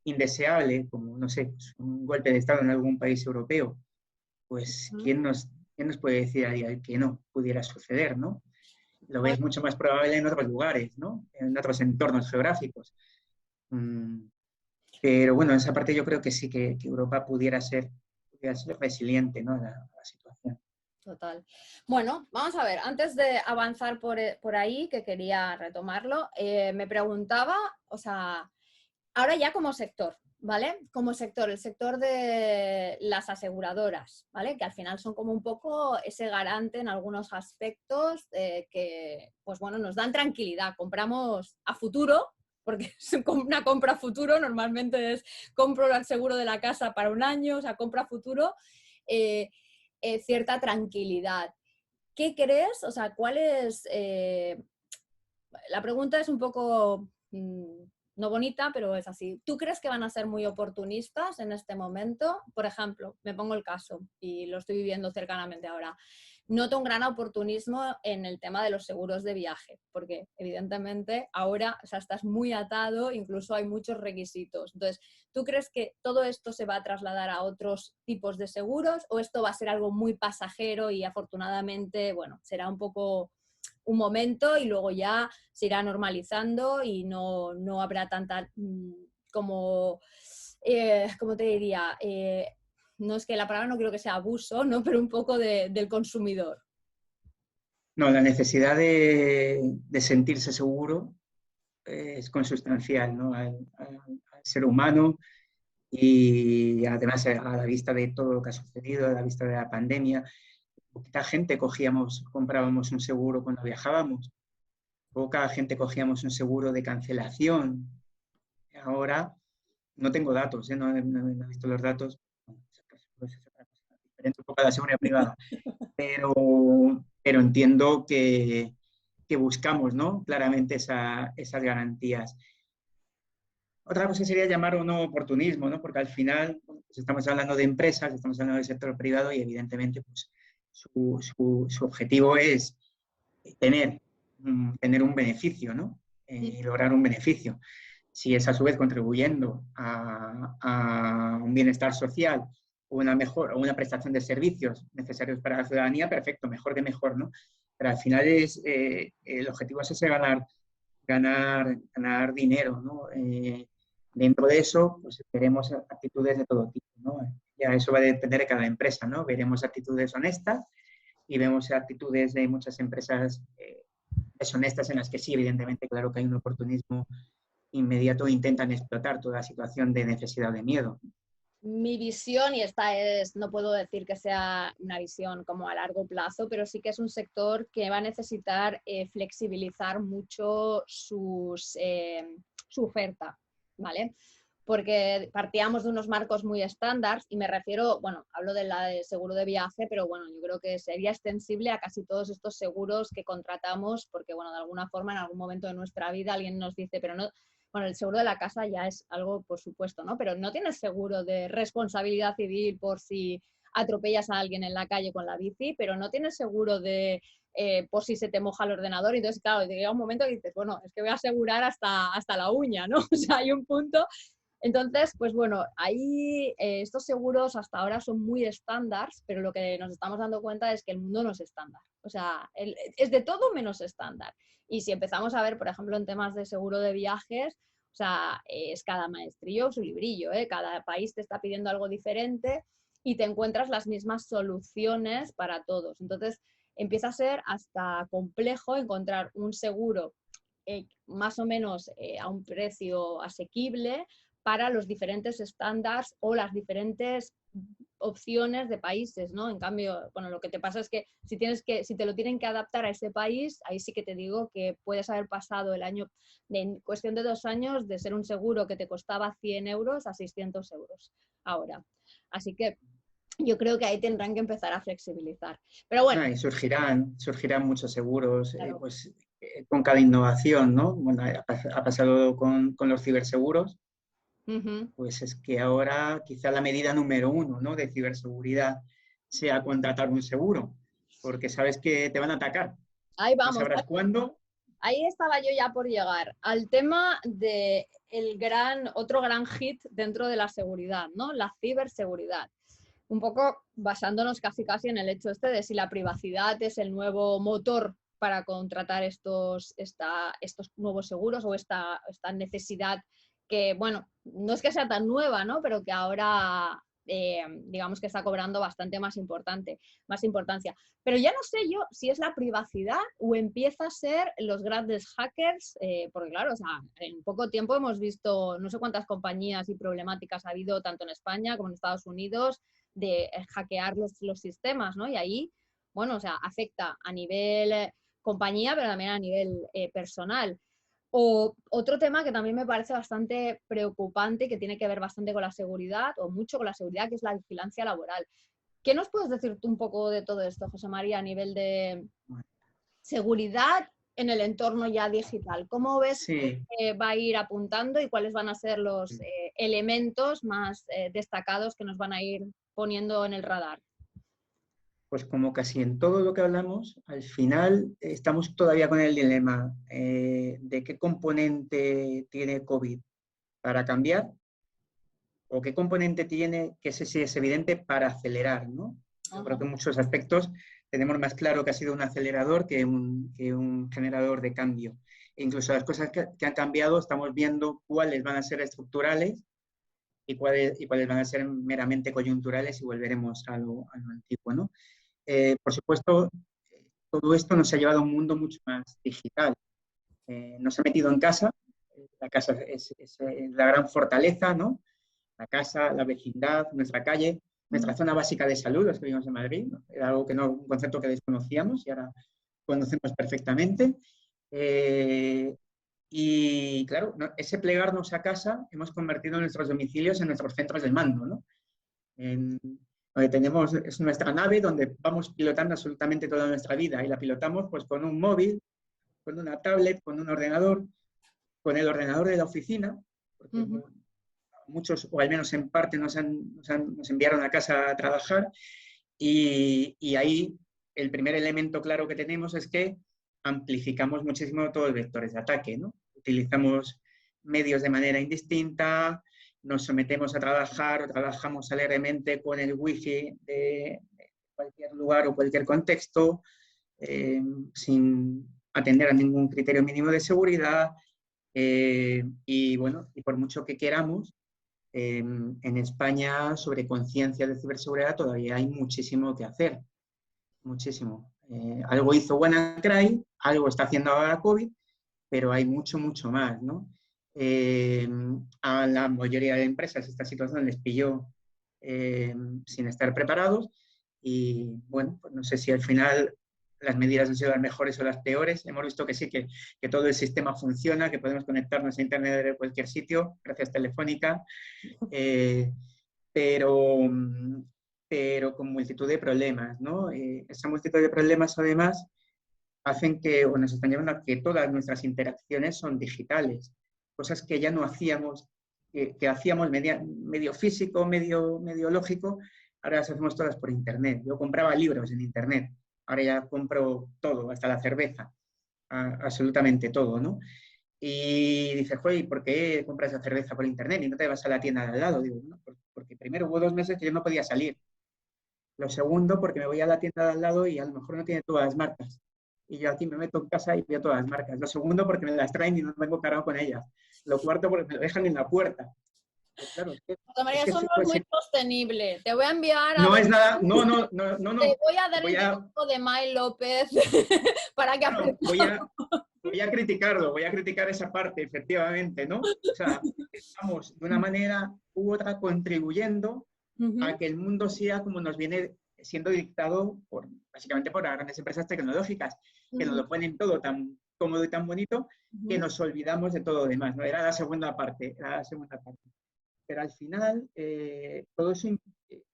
indeseable, como, no sé, un golpe de Estado en algún país europeo, pues ¿quién nos ¿quién nos puede decir a día de hoy que no pudiera suceder, ¿no? Lo ves Bueno, mucho más probable en otros lugares, ¿no? En otros entornos geográficos. Pero bueno, en esa parte yo creo que sí, que Europa pudiera ser resiliente, ¿no? A la situación. total. Bueno, vamos a ver, antes de avanzar por ahí, que quería retomarlo, me preguntaba, o sea, ahora ya como sector, ¿vale? Como sector, el sector de las aseguradoras, ¿vale? Que al final son como un poco ese garante en algunos aspectos que, pues bueno, nos dan tranquilidad. Compramos a futuro, porque es una compra a futuro, normalmente es compro el seguro de la casa para un año, o sea, compra a futuro, eh, cierta tranquilidad. ¿Qué crees? O sea, ¿cuál es...? La pregunta es un poco no bonita, pero es así. ¿Tú crees que van a ser muy oportunistas en este momento? Por ejemplo, me pongo el caso y lo estoy viviendo cercanamente ahora. Noto un gran oportunismo en el tema de los seguros de viaje, porque evidentemente ahora, o sea, estás muy atado, incluso hay muchos requisitos. Entonces, ¿tú crees que todo esto se va a trasladar a otros tipos de seguros o esto va a ser algo muy pasajero y afortunadamente, bueno, será un poco un momento y luego ya se irá normalizando y no habrá tanta como, ¿cómo te diría? No es que la palabra no creo que sea abuso, ¿no? Pero un poco del consumidor. No, la necesidad de sentirse seguro es consustancial, ¿no? Al ser humano y además a la vista de todo lo que ha sucedido, a la vista de la pandemia, poquita gente comprábamos un seguro cuando viajábamos, poca gente cogíamos un seguro de cancelación. Ahora no tengo datos, ¿eh? No he visto los datos, pues es otra cosa diferente un poco a la seguridad privada, pero entiendo que buscamos, ¿no? Claramente esas garantías. Otra cosa sería llamar o no oportunismo, ¿no? Porque al final pues estamos hablando de empresas, estamos hablando del sector privado y evidentemente pues, su objetivo es tener, tener un beneficio, ¿no? Lograr un beneficio. Si es a su vez contribuyendo a un bienestar social o una prestación de servicios necesarios para la ciudadanía, perfecto, mejor que mejor, ¿no? Pero al final el objetivo es ese ganar dinero, ¿no? Dentro de eso, pues veremos actitudes de todo tipo, ¿no? Ya eso va a depender de cada empresa, ¿no? Veremos actitudes honestas y vemos actitudes de muchas empresas deshonestas en las que sí, evidentemente, claro que hay un oportunismo inmediato e intentan explotar toda situación de necesidad o de miedo. Mi visión, y esta es, no puedo decir que sea una visión como a largo plazo, pero sí que es un sector que va a necesitar flexibilizar mucho su oferta, ¿vale? Porque partíamos de unos marcos muy estándar y me refiero, bueno, hablo de la de seguro de viaje, pero bueno, yo creo que sería extensible a casi todos estos seguros que contratamos porque, bueno, de alguna forma en algún momento de nuestra vida alguien nos dice, pero no, bueno, el seguro de la casa ya es algo, por supuesto, ¿no? Pero no tienes seguro de responsabilidad civil por si atropellas a alguien en la calle con la bici, pero no tienes seguro de por si se te moja el ordenador. Y entonces, claro, llega un momento que dices, bueno, es que voy a asegurar hasta la uña, ¿no? O sea, hay un punto. Entonces, pues bueno, ahí estos seguros hasta ahora son muy estándar, pero lo que nos estamos dando cuenta es que el mundo no es estándar. O sea, es de todo menos estándar. Y si empezamos a ver, por ejemplo, en temas de seguro de viajes, o sea, es cada maestrillo su librillo, ¿eh? Cada país te está pidiendo algo diferente y te encuentras las mismas soluciones para todos. Entonces, empieza a ser hasta complejo encontrar un seguro más o menos a un precio asequible para los diferentes estándares o las diferentes opciones de países, ¿no? En cambio, bueno, lo que te pasa es que si te lo tienen que adaptar a ese país, ahí sí que te digo que puedes haber pasado el año, en cuestión de 2 años, de ser un seguro que te costaba 100 euros a 600 euros ahora. Así que yo creo que ahí tendrán que empezar a flexibilizar. Pero bueno. Ah, y surgirán muchos seguros Claro. con cada innovación, ¿no? Bueno, ha pasado con los ciberseguros, Uh-huh. pues es que ahora quizá la medida número uno, ¿no? De ciberseguridad sea contratar un seguro, porque sabes que te van a atacar. Ahí No vamos. sabrás cuándo. Ahí estaba yo ya por llegar al tema de otro gran hit dentro de la seguridad, ¿no? La ciberseguridad. un poco basándonos casi en el hecho este de si la privacidad es el nuevo motor para contratar estos nuevos seguros o esta necesidad que, bueno, no es que sea tan nueva, ¿no? Pero que ahora, digamos que está cobrando bastante más importancia. Pero ya no sé yo si es la privacidad o empieza a ser los grandes hackers, porque claro, o sea, en poco tiempo hemos visto no sé cuántas compañías y problemáticas ha habido tanto en España como en Estados Unidos de hackear los sistemas, ¿no? Y ahí, bueno, o sea, afecta a nivel compañía, pero también a nivel personal. O otro tema que también me parece bastante preocupante, que tiene que ver bastante con la seguridad, o mucho con la seguridad, que es la vigilancia laboral. ¿Qué nos puedes decir tú un poco de todo esto, José María, a nivel de seguridad en el entorno ya digital? ¿Cómo ves que va a ir apuntando y cuáles van a ser los elementos más destacados que nos van a ir poniendo en el radar? Pues como casi en todo lo que hablamos, al final estamos todavía con el dilema de qué componente tiene COVID para cambiar o qué componente tiene, que ese sí es evidente, para acelerar, ¿no? Yo creo que en muchos aspectos tenemos más claro que ha sido un acelerador que un generador de cambio. E incluso las cosas que han cambiado, estamos viendo cuáles van a ser estructurales y cuáles van a ser meramente coyunturales y volveremos a lo antiguo, ¿no? Por supuesto, todo esto nos ha llevado a un mundo mucho más digital. Nos ha metido en casa, la casa es la gran fortaleza, ¿no? La casa, la vecindad, nuestra calle, nuestra zona básica de salud, los que vivimos en Madrid, ¿no? Era algo que no, un concepto que desconocíamos y ahora conocemos perfectamente. Y claro, ese plegarnos a casa hemos convertido nuestros domicilios en nuestros centros de mando, ¿no? Donde tenemos, es nuestra nave donde vamos pilotando absolutamente toda nuestra vida y la pilotamos pues con un móvil, con una tablet, con un ordenador, con el ordenador de la oficina, porque muchos, o al menos en parte, nos enviaron a casa a trabajar y ahí el primer elemento claro que tenemos es que amplificamos muchísimo todos los vectores de ataque, ¿no? Utilizamos medios de manera indistinta, nos sometemos a trabajar o trabajamos alegremente con el wifi de cualquier lugar o cualquier contexto, sin atender a ningún criterio mínimo de seguridad, y bueno, y por mucho que queramos, en España sobre conciencia de ciberseguridad todavía hay muchísimo que hacer, muchísimo. Algo hizo WannaCry, algo está haciendo ahora COVID, pero hay mucho, mucho más, ¿no? A la mayoría de empresas esta situación les pilló sin estar preparados y bueno, pues no sé si al final las medidas han sido las mejores o las peores. Hemos visto que sí, que todo el sistema funciona, que podemos conectarnos a Internet de cualquier sitio, gracias Telefónica, pero con multitud de problemas, ¿no? Esa multitud de problemas además hacen que, o nos están llevando a que todas nuestras interacciones son digitales, cosas que ya no hacíamos, que hacíamos medio físico, medio lógico, ahora las hacemos todas por Internet. Yo compraba libros en Internet, ahora ya compro todo, hasta la cerveza, absolutamente todo, ¿no? Y dices, joder, ¿por qué compras la cerveza por Internet y no te vas a la tienda de al lado? Digo, no, porque primero hubo 2 meses que yo no podía salir. Lo segundo, porque me voy a la tienda de al lado y a lo mejor no tiene todas las marcas. Y yo aquí me meto en casa y veo todas las marcas. Lo segundo, porque me las traen y no vengo cargado con ellas. Lo cuarto, porque me lo dejan en la puerta. Pues claro, José María, eso no es muy sostenible. Te voy a enviar a... No es nada, no. Te voy a dar el dibujo de May López para que aprendas. Voy a criticarlo, voy a criticar esa parte, efectivamente, ¿no? O sea, estamos de una manera u otra contribuyendo a que el mundo sea como nos viene siendo dictado básicamente por las grandes empresas tecnológicas, que nos lo ponen todo tan cómodo y tan bonito que nos olvidamos de todo lo demás, ¿no? Era la segunda parte. Pero al final todo eso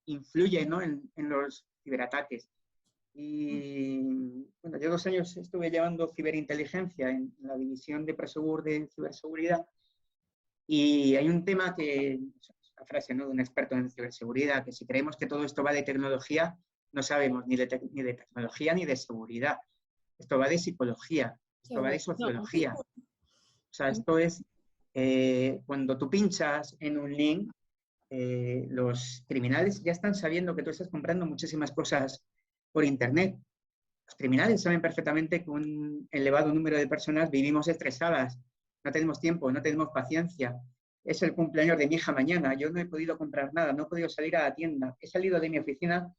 influye, ¿no? en los ciberataques. Y bueno, yo 2 años estuve llevando ciberinteligencia en la división de Prosegur de ciberseguridad y hay un tema que, una frase, ¿no?, de un experto en ciberseguridad, que si creemos que todo esto va de tecnología, no sabemos ni de tecnología ni de seguridad. Esto va de psicología, esto va de sociología. O sea, esto es cuando tú pinchas en un link, los criminales ya están sabiendo que tú estás comprando muchísimas cosas por Internet. Los criminales saben perfectamente que un elevado número de personas vivimos estresadas, no tenemos tiempo, no tenemos paciencia. Es el cumpleaños de mi hija mañana, yo no he podido comprar nada, no he podido salir a la tienda, he salido de mi oficina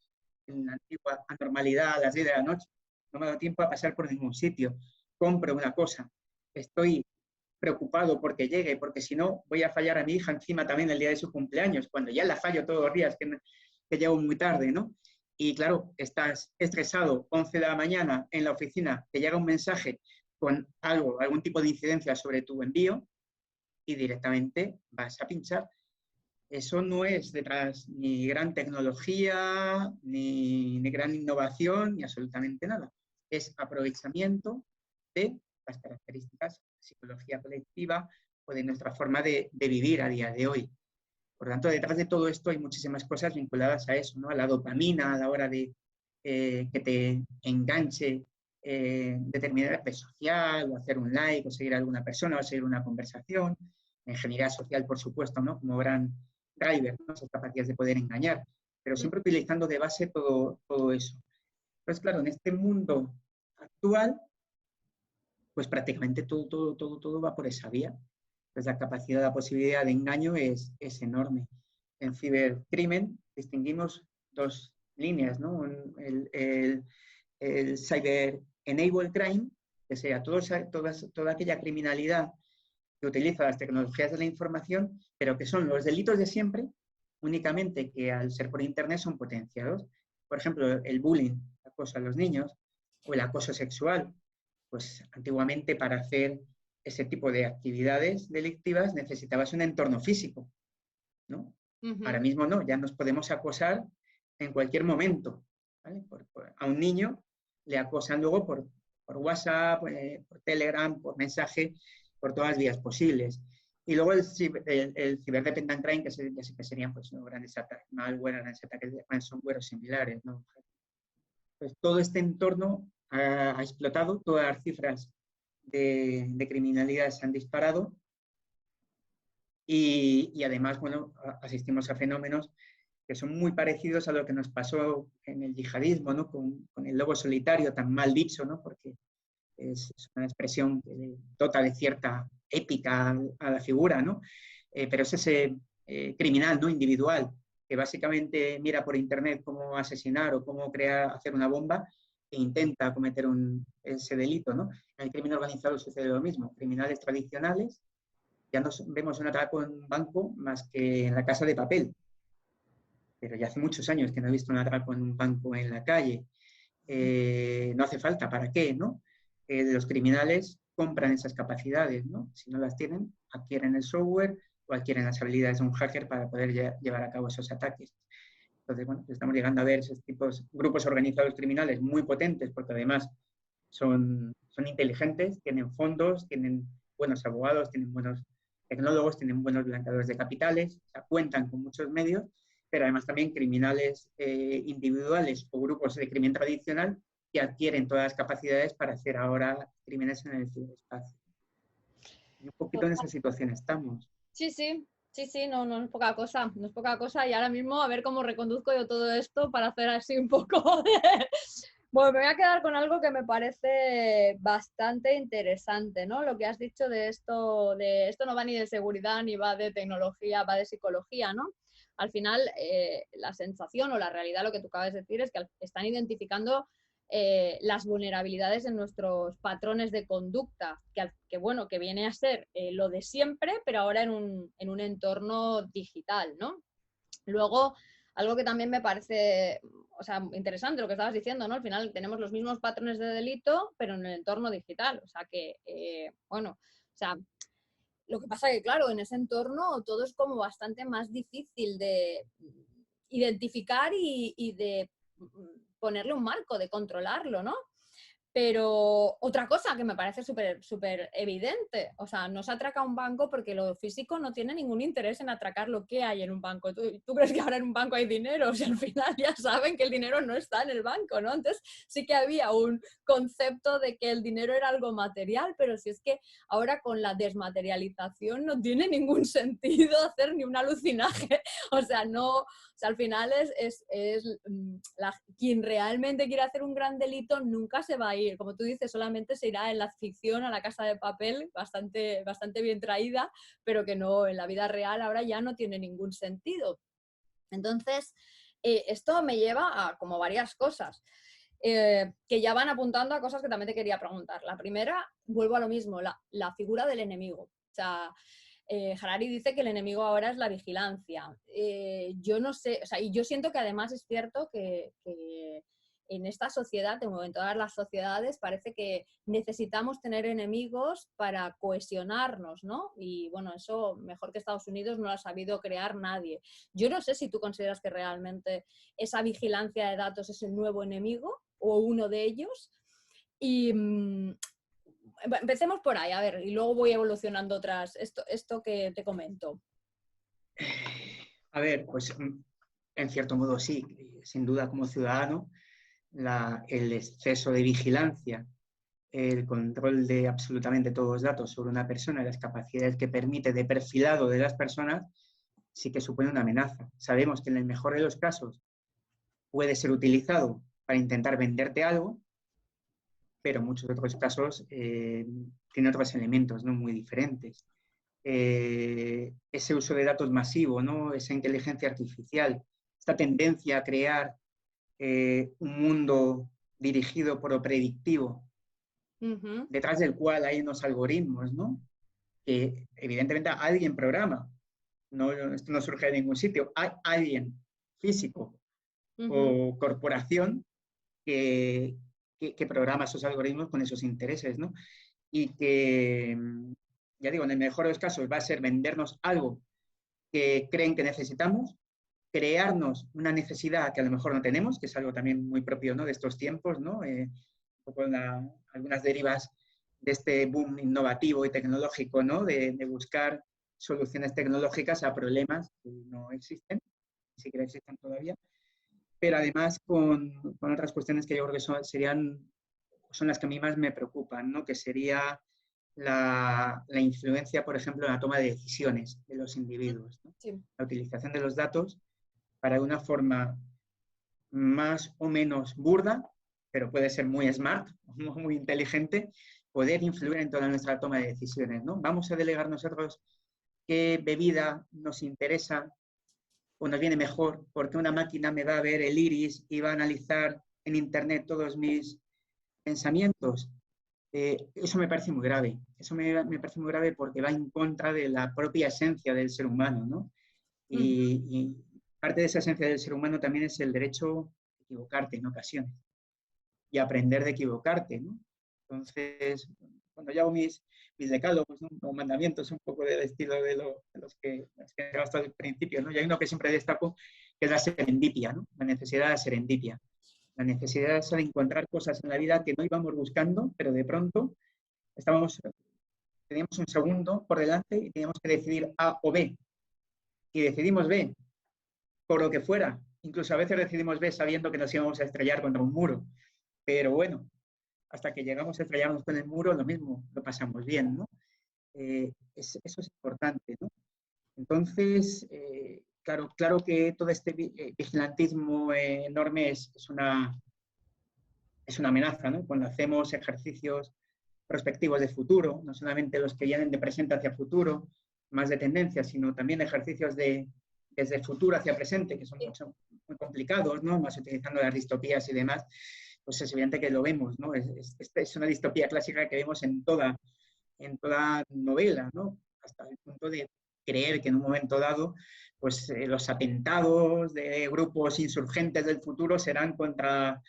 en la antigua anormalidad a las 10 de la noche, no me ha dado tiempo a pasar por ningún sitio, compro una cosa, estoy preocupado porque llegue, porque si no voy a fallar a mi hija encima también el día de su cumpleaños, cuando ya la fallo todos los días que llego muy tarde, ¿no? Y claro, estás estresado, 11 de la mañana en la oficina, te llega un mensaje con algo, algún tipo de incidencia sobre tu envío y directamente vas a pinchar. Eso no es detrás ni gran tecnología, ni gran innovación, ni absolutamente nada. Es aprovechamiento de las características de la psicología colectiva o de nuestra forma de vivir a día de hoy. Por lo tanto, detrás de todo esto hay muchísimas cosas vinculadas a eso, ¿no? A la dopamina, a la hora de que te enganche determinada red social, o hacer un like, o seguir a alguna persona, o seguir una conversación. La ingeniería social, por supuesto, ¿no? Como gran driver, ¿no? Esas capacidades de poder engañar, pero siempre utilizando de base todo eso. Entonces, claro, en este mundo actual, pues prácticamente todo va por esa vía. Pues la capacidad, la posibilidad de engaño es enorme. En cibercrimen distinguimos dos líneas, ¿no? El cyber enabled crime, que sea toda aquella criminalidad que utiliza las tecnologías de la información, pero que son los delitos de siempre, únicamente que al ser por Internet son potenciados. Por ejemplo, el bullying, el acoso a los niños, o el acoso sexual. Pues antiguamente para hacer ese tipo de actividades delictivas necesitabas un entorno físico, ¿no? Ahora mismo no, ya nos podemos acosar en cualquier momento, ¿vale? A un niño le acosan luego por WhatsApp, por Telegram, por mensaje, por todas las vías posibles. Y luego el cyberdependent crime, que serían pues, ¿no? Grandes ataques, malware, grandes ataques de ransomware o similares, ¿no? Pues todo este entorno ha explotado, todas las cifras de criminalidad se han disparado y además, bueno, asistimos a fenómenos que son muy parecidos a lo que nos pasó en el yihadismo, ¿no? Con el lobo solitario, tan mal dicho, ¿no? Porque es una expresión que dota de cierta épica a la figura, ¿no? Pero es ese criminal, ¿no? Individual, que básicamente mira por internet cómo asesinar o cómo hacer una bomba e intenta cometer ese delito, ¿no? En el crimen organizado sucede lo mismo. Criminales tradicionales, ya no vemos un atraco en un banco más que en la Casa de Papel, pero ya hace muchos años que no he visto un atraco en un banco en la calle. No hace falta, ¿para qué? ¿No? Los criminales compran esas capacidades, ¿no? Si no las tienen, adquieren el software o adquieren las habilidades de un hacker para poder llevar a cabo esos ataques. Entonces, bueno, estamos llegando a ver esos grupos organizados criminales muy potentes, porque además son inteligentes, tienen fondos, tienen buenos abogados, tienen buenos tecnólogos, tienen buenos blanqueadores de capitales, o sea, cuentan con muchos medios, pero además también criminales individuales o grupos de crimen tradicional que adquieren todas las capacidades para hacer ahora crímenes en el ciberespacio. Y un poquito en esa situación estamos. Sí, no es poca cosa, no es poca cosa. Y ahora mismo a ver cómo reconduzco yo todo esto para hacer así un poco de... Bueno, me voy a quedar con algo que me parece bastante interesante, ¿no? Lo que has dicho de esto no va ni de seguridad ni va de tecnología, va de psicología, ¿no? Al final, la sensación o la realidad, lo que tú acabas de decir, es que están identificando las vulnerabilidades en nuestros patrones de conducta, que viene a ser lo de siempre, pero ahora en un entorno digital, ¿no? Luego, algo que también me parece, o sea, interesante lo que estabas diciendo, ¿no? Al final tenemos los mismos patrones de delito, pero en el entorno digital. O sea que, bueno, o sea, lo que pasa que, claro, en ese entorno todo es como bastante más difícil de identificar y de ponerle un marco, de controlarlo, ¿no? Pero otra cosa que me parece súper evidente, o sea, no se atraca un banco porque lo físico no tiene ningún interés en atracar lo que hay en un banco. ¿Tú crees que ahora en un banco hay dinero? O sea, al final ya saben que el dinero no está en el banco, ¿no? Entonces sí que había un concepto de que el dinero era algo material, pero si es que ahora con la desmaterialización no tiene ningún sentido hacer ni un alucinaje. O sea, no, sea, al final quien realmente quiere hacer un gran delito nunca se va a ir. Como tú dices, solamente se irá en la ficción a la Casa de Papel, bastante bien traída, pero que no, en la vida real ahora ya no tiene ningún sentido. Entonces, esto me lleva a como varias cosas. Que ya van apuntando a cosas que también te quería preguntar. La primera, vuelvo a lo mismo, la figura del enemigo. O sea, Harari dice que el enemigo ahora es la vigilancia. Yo no sé, o sea, y yo siento que además es cierto que en esta sociedad, en todas las sociedades, parece que necesitamos tener enemigos para cohesionarnos, ¿no? Y bueno, eso mejor que Estados Unidos no lo ha sabido crear nadie. Yo no sé si tú consideras que realmente esa vigilancia de datos es el nuevo enemigo o uno de ellos. Y empecemos por ahí, a ver, y luego voy evolucionando otras, esto que te comento. A ver, pues en cierto modo sí, sin duda como ciudadano, el exceso de vigilancia, el control de absolutamente todos los datos sobre una persona y las capacidades que permite de perfilado de las personas, sí que supone una amenaza. Sabemos que en el mejor de los casos puede ser utilizado para intentar venderte algo, pero en muchos otros casos tiene otros elementos, ¿no?, muy diferentes. Ese uso de datos masivo, ¿no?, esa inteligencia artificial, esta tendencia a crear un mundo dirigido por lo predictivo, detrás del cual hay unos algoritmos, ¿no?, que evidentemente alguien programa. No, esto no surge de ningún sitio. Hay alguien físico o corporación que programa esos algoritmos con esos intereses, ¿no? Y que, ya digo, en el mejor de los casos va a ser vendernos algo que creen que necesitamos, crearnos una necesidad que a lo mejor no tenemos, que es algo también muy propio, ¿no?, de estos tiempos, ¿no? Un poco algunas derivas de este boom innovativo y tecnológico, ¿no?, de buscar soluciones tecnológicas a problemas que no existen, ni siquiera existen todavía, pero además con otras cuestiones que yo creo que son las que a mí más me preocupan, ¿no?, que sería la influencia, por ejemplo, en la toma de decisiones de los individuos, ¿no? Sí. La utilización de los datos para de una forma más o menos burda, pero puede ser muy smart, muy inteligente, poder influir en toda nuestra toma de decisiones, ¿no? Vamos a delegar nosotros qué bebida nos interesa o nos viene mejor, porque una máquina me va a ver el iris y va a analizar en Internet todos mis pensamientos. Eso me parece muy grave. Eso me parece muy grave porque va en contra de la propia esencia del ser humano, ¿no? Y parte de esa esencia del ser humano también es el derecho a equivocarte en ocasiones y aprender de equivocarte, ¿no? Entonces, cuando yo hago mis decálogos, ¿no?, o mandamientos un poco del estilo de los que he hasta el principio, ¿no?, y hay uno que siempre destaco, que es la serendipia, ¿no?, la necesidad de la serendipia. La necesidad de encontrar cosas en la vida que no íbamos buscando, pero de pronto teníamos un segundo por delante y teníamos que decidir A o B. Y decidimos B, por lo que fuera. Incluso a veces decidimos B sabiendo que nos íbamos a estrellar contra un muro. Pero bueno, hasta que llegamos a estrellarnos con el muro, lo mismo, lo pasamos bien, ¿no? Eso es importante, ¿no? Entonces, claro que todo este vigilantismo enorme es una amenaza, ¿no? Cuando hacemos ejercicios prospectivos de futuro, no solamente los que vienen de presente hacia futuro, más de tendencia, sino también ejercicios desde futuro hacia presente, que son muy complicados, ¿no?, más utilizando las distopías y demás, pues es evidente que lo vemos, ¿no? Es una distopía clásica que vemos en toda novela, ¿no?, hasta el punto de creer que en un momento dado pues los atentados de grupos insurgentes del futuro serán contra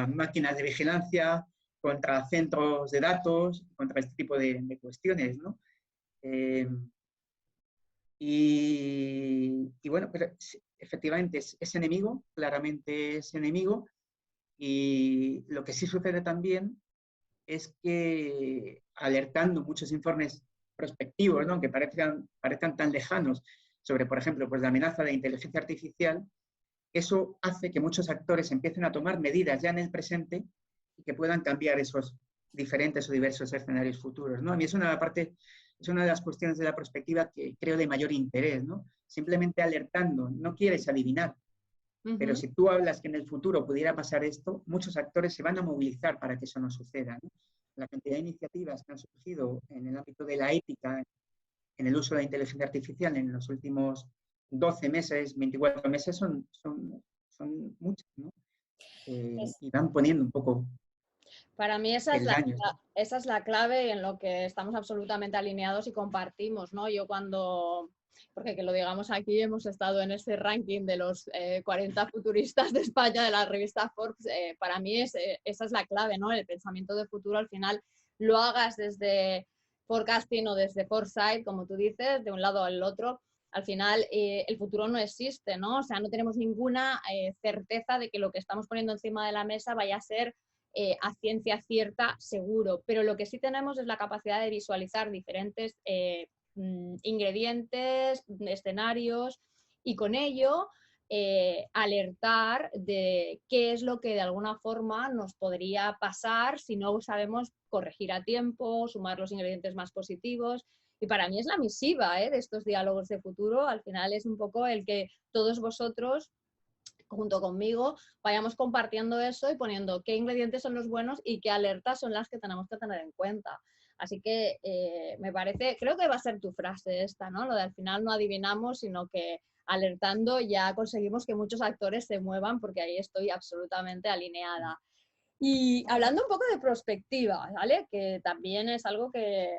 máquinas de vigilancia, contra centros de datos, contra este tipo de cuestiones, ¿no? Y bueno, pero efectivamente es enemigo, claramente es enemigo, Y lo que sí sucede también es que alertando muchos informes prospectivos, ¿no? Que parezcan tan lejanos sobre, por ejemplo, pues la amenaza de inteligencia artificial, eso hace que muchos actores empiecen a tomar medidas ya en el presente y que puedan cambiar esos diferentes o diversos escenarios futuros, ¿no? A mí es una de las cuestiones de la perspectiva que creo de mayor interés, ¿no? Simplemente alertando, no quieres adivinar, pero si tú hablas que en el futuro pudiera pasar esto, muchos actores se van a movilizar para que eso no suceda, ¿no? La cantidad de iniciativas que han surgido en el ámbito de la ética, en el uso de la inteligencia artificial en los últimos 12 meses, 24 meses, son muchas, ¿no? Y van poniendo un poco Para mí peldaños, ¿no? esa es la clave en lo que estamos absolutamente alineados y compartimos, ¿no? Yo cuando, porque que lo digamos aquí, hemos estado en ese ranking de los 40 futuristas de España de la revista Forbes, para mí esa es la clave, ¿no? El pensamiento de futuro al final lo hagas desde forecasting o desde foresight, como tú dices, de un lado al otro, al final el futuro no existe, ¿no? O sea, no tenemos ninguna certeza de que lo que estamos poniendo encima de la mesa vaya a ser a ciencia cierta seguro, pero lo que sí tenemos es la capacidad de visualizar diferentes ingredientes, escenarios y con ello alertar de qué es lo que de alguna forma nos podría pasar si no sabemos corregir a tiempo, sumar los ingredientes más positivos. Y para mí es la misiva de estos diálogos de futuro. Al final es un poco el que todos vosotros junto conmigo, vayamos compartiendo eso y poniendo qué ingredientes son los buenos y qué alertas son las que tenemos que tener en cuenta. Así que me parece, creo que va a ser tu frase esta, ¿no? Lo de al final no adivinamos, sino que alertando ya conseguimos que muchos actores se muevan, porque ahí estoy absolutamente alineada. Y hablando un poco de prospectiva, ¿vale? Que también es algo que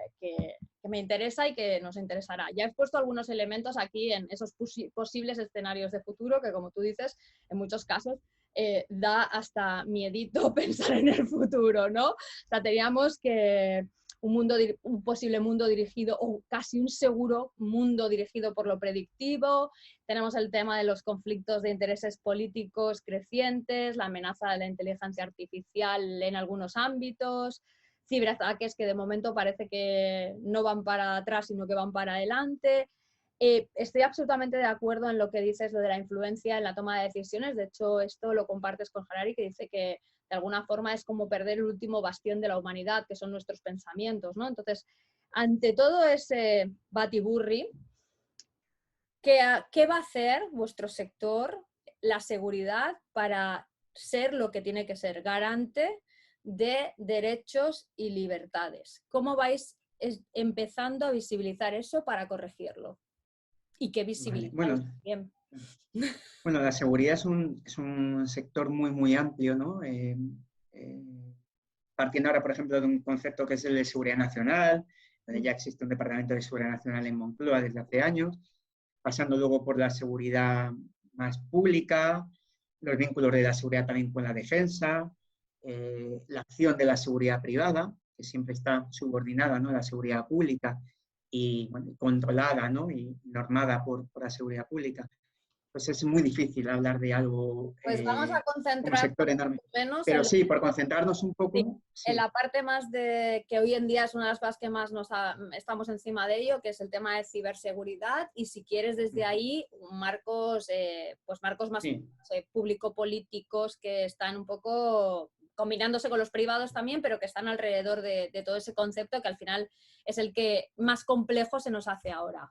me interesa y que nos interesará. Ya he puesto algunos elementos aquí en esos posibles escenarios de futuro que, como tú dices, en muchos casos da hasta miedito pensar en el futuro, ¿no? O sea, teníamos que un posible mundo dirigido o casi un seguro mundo dirigido por lo predictivo. Tenemos el tema de los conflictos de intereses políticos crecientes, la amenaza de la inteligencia artificial en algunos ámbitos, ciberataques que de momento parece que no van para atrás, sino que van para adelante. Estoy absolutamente de acuerdo en lo que dices, lo de la influencia en la toma de decisiones. De hecho, esto lo compartes con Harari, que dice que de alguna forma es como perder el último bastión de la humanidad, que son nuestros pensamientos, ¿no? Entonces, ante todo ese batiburri, ¿qué va a hacer vuestro sector, la seguridad, para ser lo que tiene que ser, garante de derechos y libertades? ¿Cómo vais empezando a visibilizar eso para corregirlo? ¿Y qué Vale. visibilizáis también? Bueno, la seguridad es un sector muy, muy amplio, ¿no? Partiendo ahora, por ejemplo, de un concepto que es el de seguridad nacional, donde ya existe un departamento de seguridad nacional en Moncloa desde hace años, pasando luego por la seguridad más pública, los vínculos de la seguridad también con la defensa, la acción de la seguridad privada, que siempre está subordinada, ¿no?, a la seguridad pública y bueno, controlada, ¿no?, y normada por la seguridad pública. Pues es muy difícil hablar de algo Pues vamos a como concentrarnos sector enorme. menos Pero sí, por concentrarnos un sí, poco, en sí. la parte más de que hoy en día es una de las cosas que más estamos encima de ello, que es el tema de ciberseguridad, y si quieres desde ahí marcos, pues marcos más Sí. público-políticos que están un poco combinándose con los privados también, pero que están alrededor de todo ese concepto que al final es el que más complejo se nos hace ahora.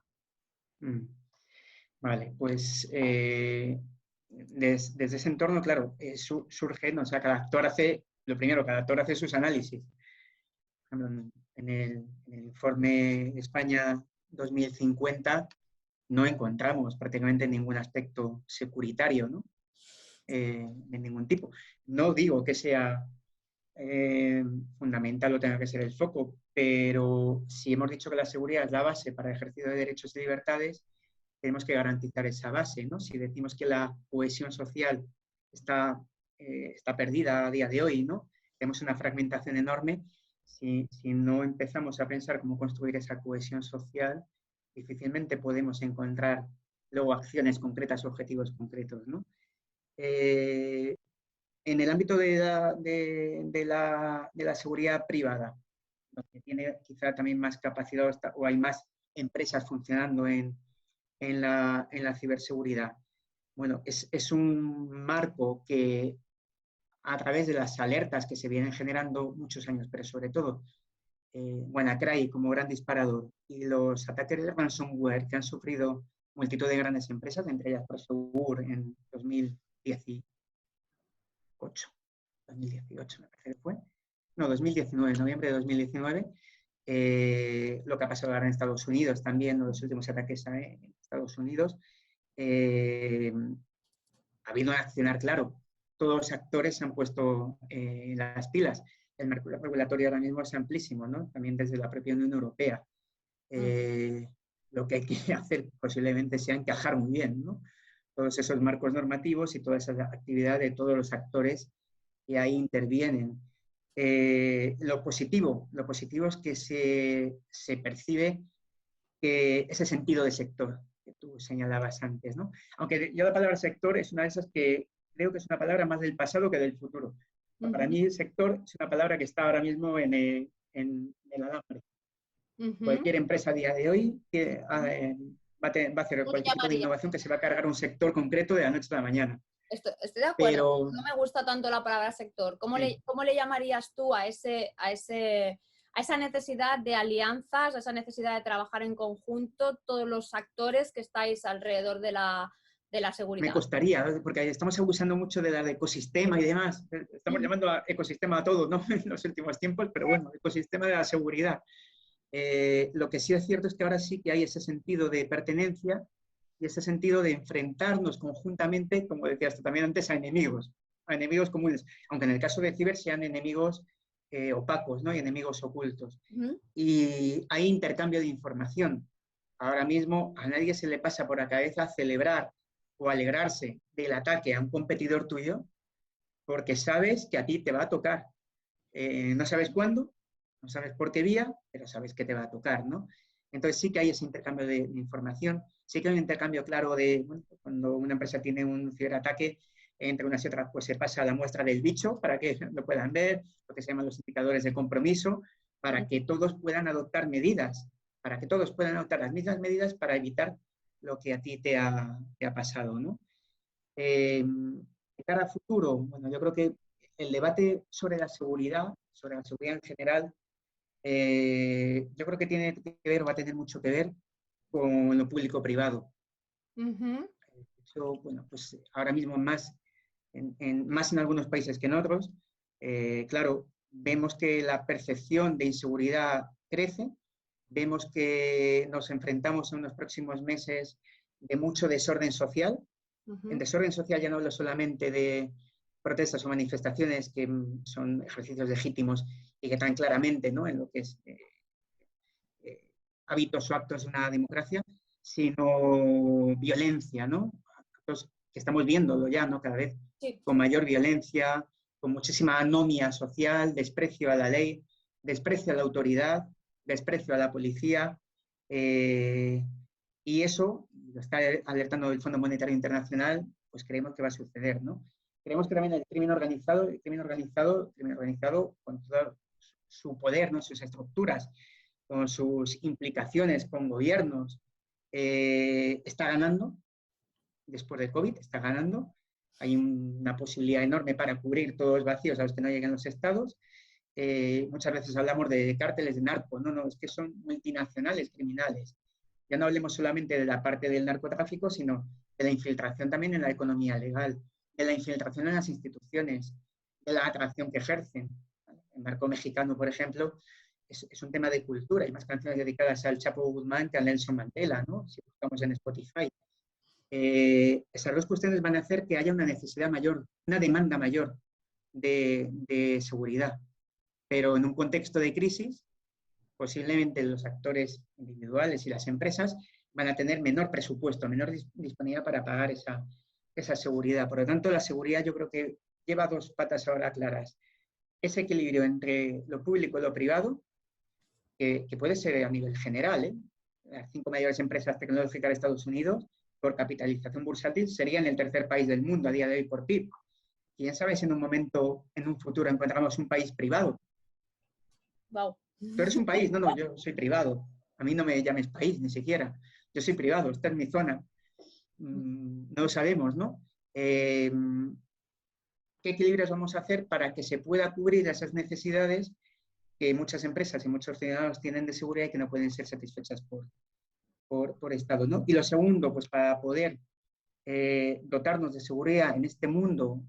Vale, pues desde ese entorno, claro, surge, ¿no? O sea, lo primero, cada actor hace sus análisis. Por ejemplo, en el informe España 2050 no encontramos prácticamente ningún aspecto securitario, ¿no? De ningún tipo. No digo que sea fundamental o tenga que ser el foco, pero si hemos dicho que la seguridad es la base para el ejercicio de derechos y libertades, tenemos que garantizar esa base, ¿no? Si decimos que la cohesión social está perdida a día de hoy, ¿no? Tenemos una fragmentación enorme. Si no empezamos a pensar cómo construir esa cohesión social, difícilmente podemos encontrar luego acciones concretas, objetivos concretos, ¿no? En el ámbito de la seguridad privada, donde tiene quizá también más capacidad o hay más empresas funcionando en la ciberseguridad. Bueno, es un marco que a través de las alertas que se vienen generando muchos años, pero sobre todo WannaCry como gran disparador y los ataques de ransomware que han sufrido multitud de grandes empresas, entre ellas Prosegur en 2018 me parece que fue, no, 2019, noviembre de 2019, lo que ha pasado ahora en Estados Unidos también, los últimos ataques en Estados Unidos, ha habido un accionar claro. Todos los actores se han puesto las pilas. El marco regulatorio ahora mismo es amplísimo, ¿no? También desde la propia Unión Europea. Lo que hay que hacer posiblemente sea encajar muy bien, ¿no? Todos esos marcos normativos y toda esa actividad de todos los actores que ahí intervienen. Lo positivo es que se percibe que ese sentido de sector que tú señalabas antes, ¿no? Aunque yo la palabra sector es una de esas que creo que es una palabra más del pasado que del futuro. Para mí, sector es una palabra que está ahora mismo en el alambre. Cualquier empresa a día de hoy va a hacer cualquier tipo de innovación que se va a cargar un sector concreto de la noche a la mañana. Estoy de acuerdo. No me gusta tanto la palabra sector. ¿Cómo le llamarías tú a esa necesidad de alianzas, a esa necesidad de trabajar en conjunto, todos los actores que estáis alrededor de la seguridad? Me costaría, porque estamos abusando mucho del ecosistema y demás. Estamos llamando a ecosistema a todo, ¿no? En los últimos tiempos, pero bueno, ecosistema de la seguridad. Lo que sí es cierto es que ahora sí que hay ese sentido de pertenencia y ese sentido de enfrentarnos conjuntamente, como decías tú también antes, a enemigos comunes, aunque en el caso de ciber sean enemigos opacos, ¿no? Y enemigos ocultos. Y hay intercambio de información. Ahora mismo a nadie se le pasa por la cabeza celebrar o alegrarse del ataque a un competidor tuyo porque sabes que a ti te va a tocar. No sabes cuándo, no sabes por qué vía, pero sabes que te va a tocar, ¿no? Entonces sí que hay ese intercambio de información, sí que hay un intercambio claro de, bueno, cuando una empresa tiene un ciberataque, entre unas y otras, pues se pasa la muestra del bicho para que lo puedan ver, lo que se llaman los indicadores de compromiso, para que todos puedan adoptar medidas, para que todos puedan adoptar las mismas medidas para evitar lo que a ti te ha pasado, ¿no? De cara a futuro, bueno, yo creo que el debate sobre la seguridad en general, yo creo que tiene que ver, va a tener mucho que ver con lo público-privado. Eso, bueno, pues ahora mismo más en algunos países que en otros. Claro, vemos que la percepción de inseguridad crece, vemos que nos enfrentamos en los próximos meses de mucho desorden social. En desorden social ya no hablo solamente de protestas o manifestaciones que son ejercicios legítimos y que están claramente, ¿no?, en lo que es hábitos o actos de una democracia, sino violencia, ¿no? Actos que estamos viéndolo ya, ¿no?, cada vez con mayor violencia, con muchísima anomia social, desprecio a la ley, desprecio a la autoridad, desprecio a la policía, y eso, lo está alertando el Fondo Monetario Internacional, pues creemos que va a suceder, ¿no? Creemos que también el crimen organizado con todo su poder, ¿no?, sus estructuras, con sus implicaciones con gobiernos, está ganando, después del COVID, está ganando. Hay una posibilidad enorme para cubrir todos los vacíos a los que no lleguen los estados. Muchas veces hablamos de cárteles de narco, no, es que son multinacionales criminales. Ya no hablemos solamente de la parte del narcotráfico, sino de la infiltración también en la economía legal, de la infiltración en las instituciones, de la atracción que ejercen. El narco mexicano, por ejemplo, es un tema de cultura. Hay más canciones dedicadas al Chapo Guzmán que a Nelson Mandela, ¿no?, si buscamos en Spotify. Esas dos cuestiones van a hacer que haya una necesidad mayor, una demanda mayor de seguridad. Pero en un contexto de crisis, posiblemente los actores individuales y las empresas van a tener menor presupuesto, menor disponibilidad para pagar esa seguridad. Por lo tanto, la seguridad yo creo que lleva dos patas ahora claras. Ese equilibrio entre lo público y lo privado, que puede ser a nivel general, ¿eh? Las 5 mayores empresas tecnológicas de Estados Unidos, por capitalización bursátil, serían el tercer país del mundo a día de hoy por PIB. quién sabe si en un momento, en un futuro, encontramos un país privado. Wow. Tú eres un país, no, yo soy privado. A mí no me llames país, ni siquiera. Yo soy privado, esta es mi zona. No lo sabemos, ¿no? ¿Qué equilibrios vamos a hacer para que se pueda cubrir esas necesidades que muchas empresas y muchos ciudadanos tienen de seguridad y que no pueden ser satisfechas por Estado, ¿no? Y lo segundo, pues para poder dotarnos de seguridad en este mundo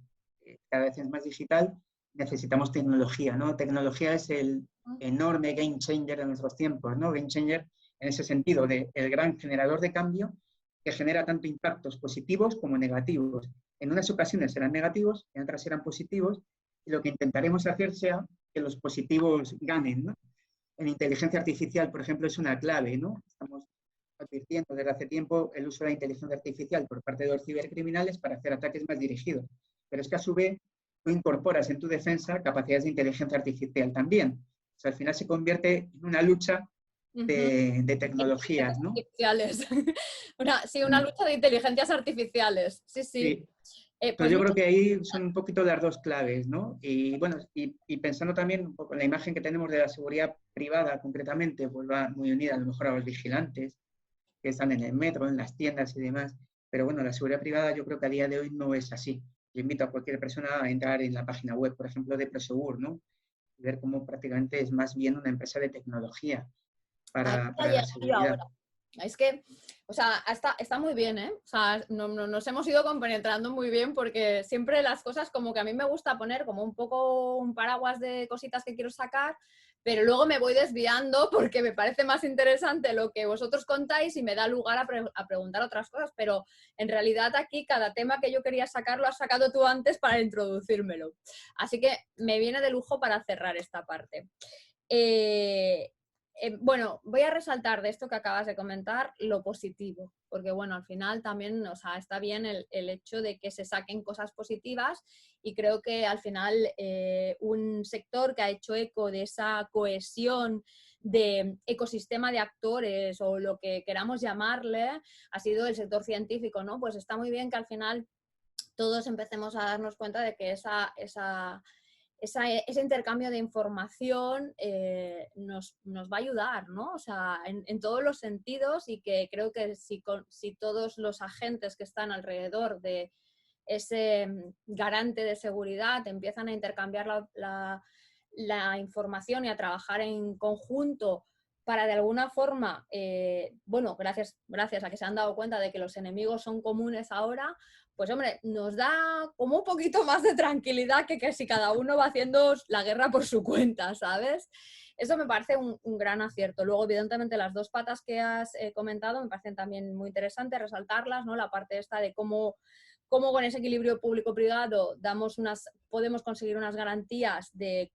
cada vez es más digital, necesitamos tecnología, ¿no? Tecnología es el enorme game changer de nuestros tiempos, ¿no? Game changer en ese sentido de el gran generador de cambio que genera tanto impactos positivos como negativos. En unas ocasiones serán negativos, en otras serán positivos, y lo que intentaremos hacer sea que los positivos ganen, ¿no? En inteligencia artificial, por ejemplo, es una clave, ¿no? Estamos advirtiendo desde hace tiempo el uso de la inteligencia artificial por parte de los cibercriminales para hacer ataques más dirigidos. Pero es que a su vez tú incorporas en tu defensa capacidades de inteligencia artificial también. O sea, al final se convierte en una lucha de tecnologías, ¿no? Una lucha de inteligencias artificiales. Sí, sí. Sí. Pues Entonces yo creo que ahí son un poquito las dos claves, ¿no? Y bueno, y pensando también un poco en la imagen que tenemos de la seguridad privada concretamente, pues va muy unida a lo mejor a los vigilantes que están en el metro, en las tiendas y demás. Pero bueno, la seguridad privada yo creo que a día de hoy no es así. Yo invito a cualquier persona a entrar en la página web, por ejemplo, de Prosegur, ¿no? Y ver cómo prácticamente es más bien una empresa de tecnología para la seguridad. Es que, o sea, está muy bien, ¿eh? O sea, nos hemos ido compenetrando muy bien porque siempre las cosas como que a mí me gusta poner como un poco un paraguas de cositas que quiero sacar, pero luego me voy desviando porque me parece más interesante lo que vosotros contáis y me da lugar a preguntar otras cosas, pero en realidad aquí cada tema que yo quería sacar lo has sacado tú antes para introducírmelo. Así que me viene de lujo para cerrar esta parte. Bueno, voy a resaltar de esto que acabas de comentar lo positivo, porque bueno, al final también, o sea, está bien el hecho de que se saquen cosas positivas y creo que al final un sector que ha hecho eco de esa cohesión de ecosistema de actores o lo que queramos llamarle, ha sido el sector científico, ¿no? Pues está muy bien que al final todos empecemos a darnos cuenta de que ese intercambio de información nos va a ayudar, ¿no? O sea, en todos los sentidos y que creo que si todos los agentes que están alrededor de ese garante de seguridad empiezan a intercambiar la información y a trabajar en conjunto para de alguna forma, bueno, gracias a que se han dado cuenta de que los enemigos son comunes ahora, pues hombre, nos da como un poquito más de tranquilidad que si cada uno va haciendo la guerra por su cuenta, ¿sabes? Eso me parece un gran acierto. Luego, evidentemente, las dos patas que has comentado me parecen también muy interesantes resaltarlas, ¿no? La parte esta de cómo con ese equilibrio público-privado podemos conseguir unas garantías de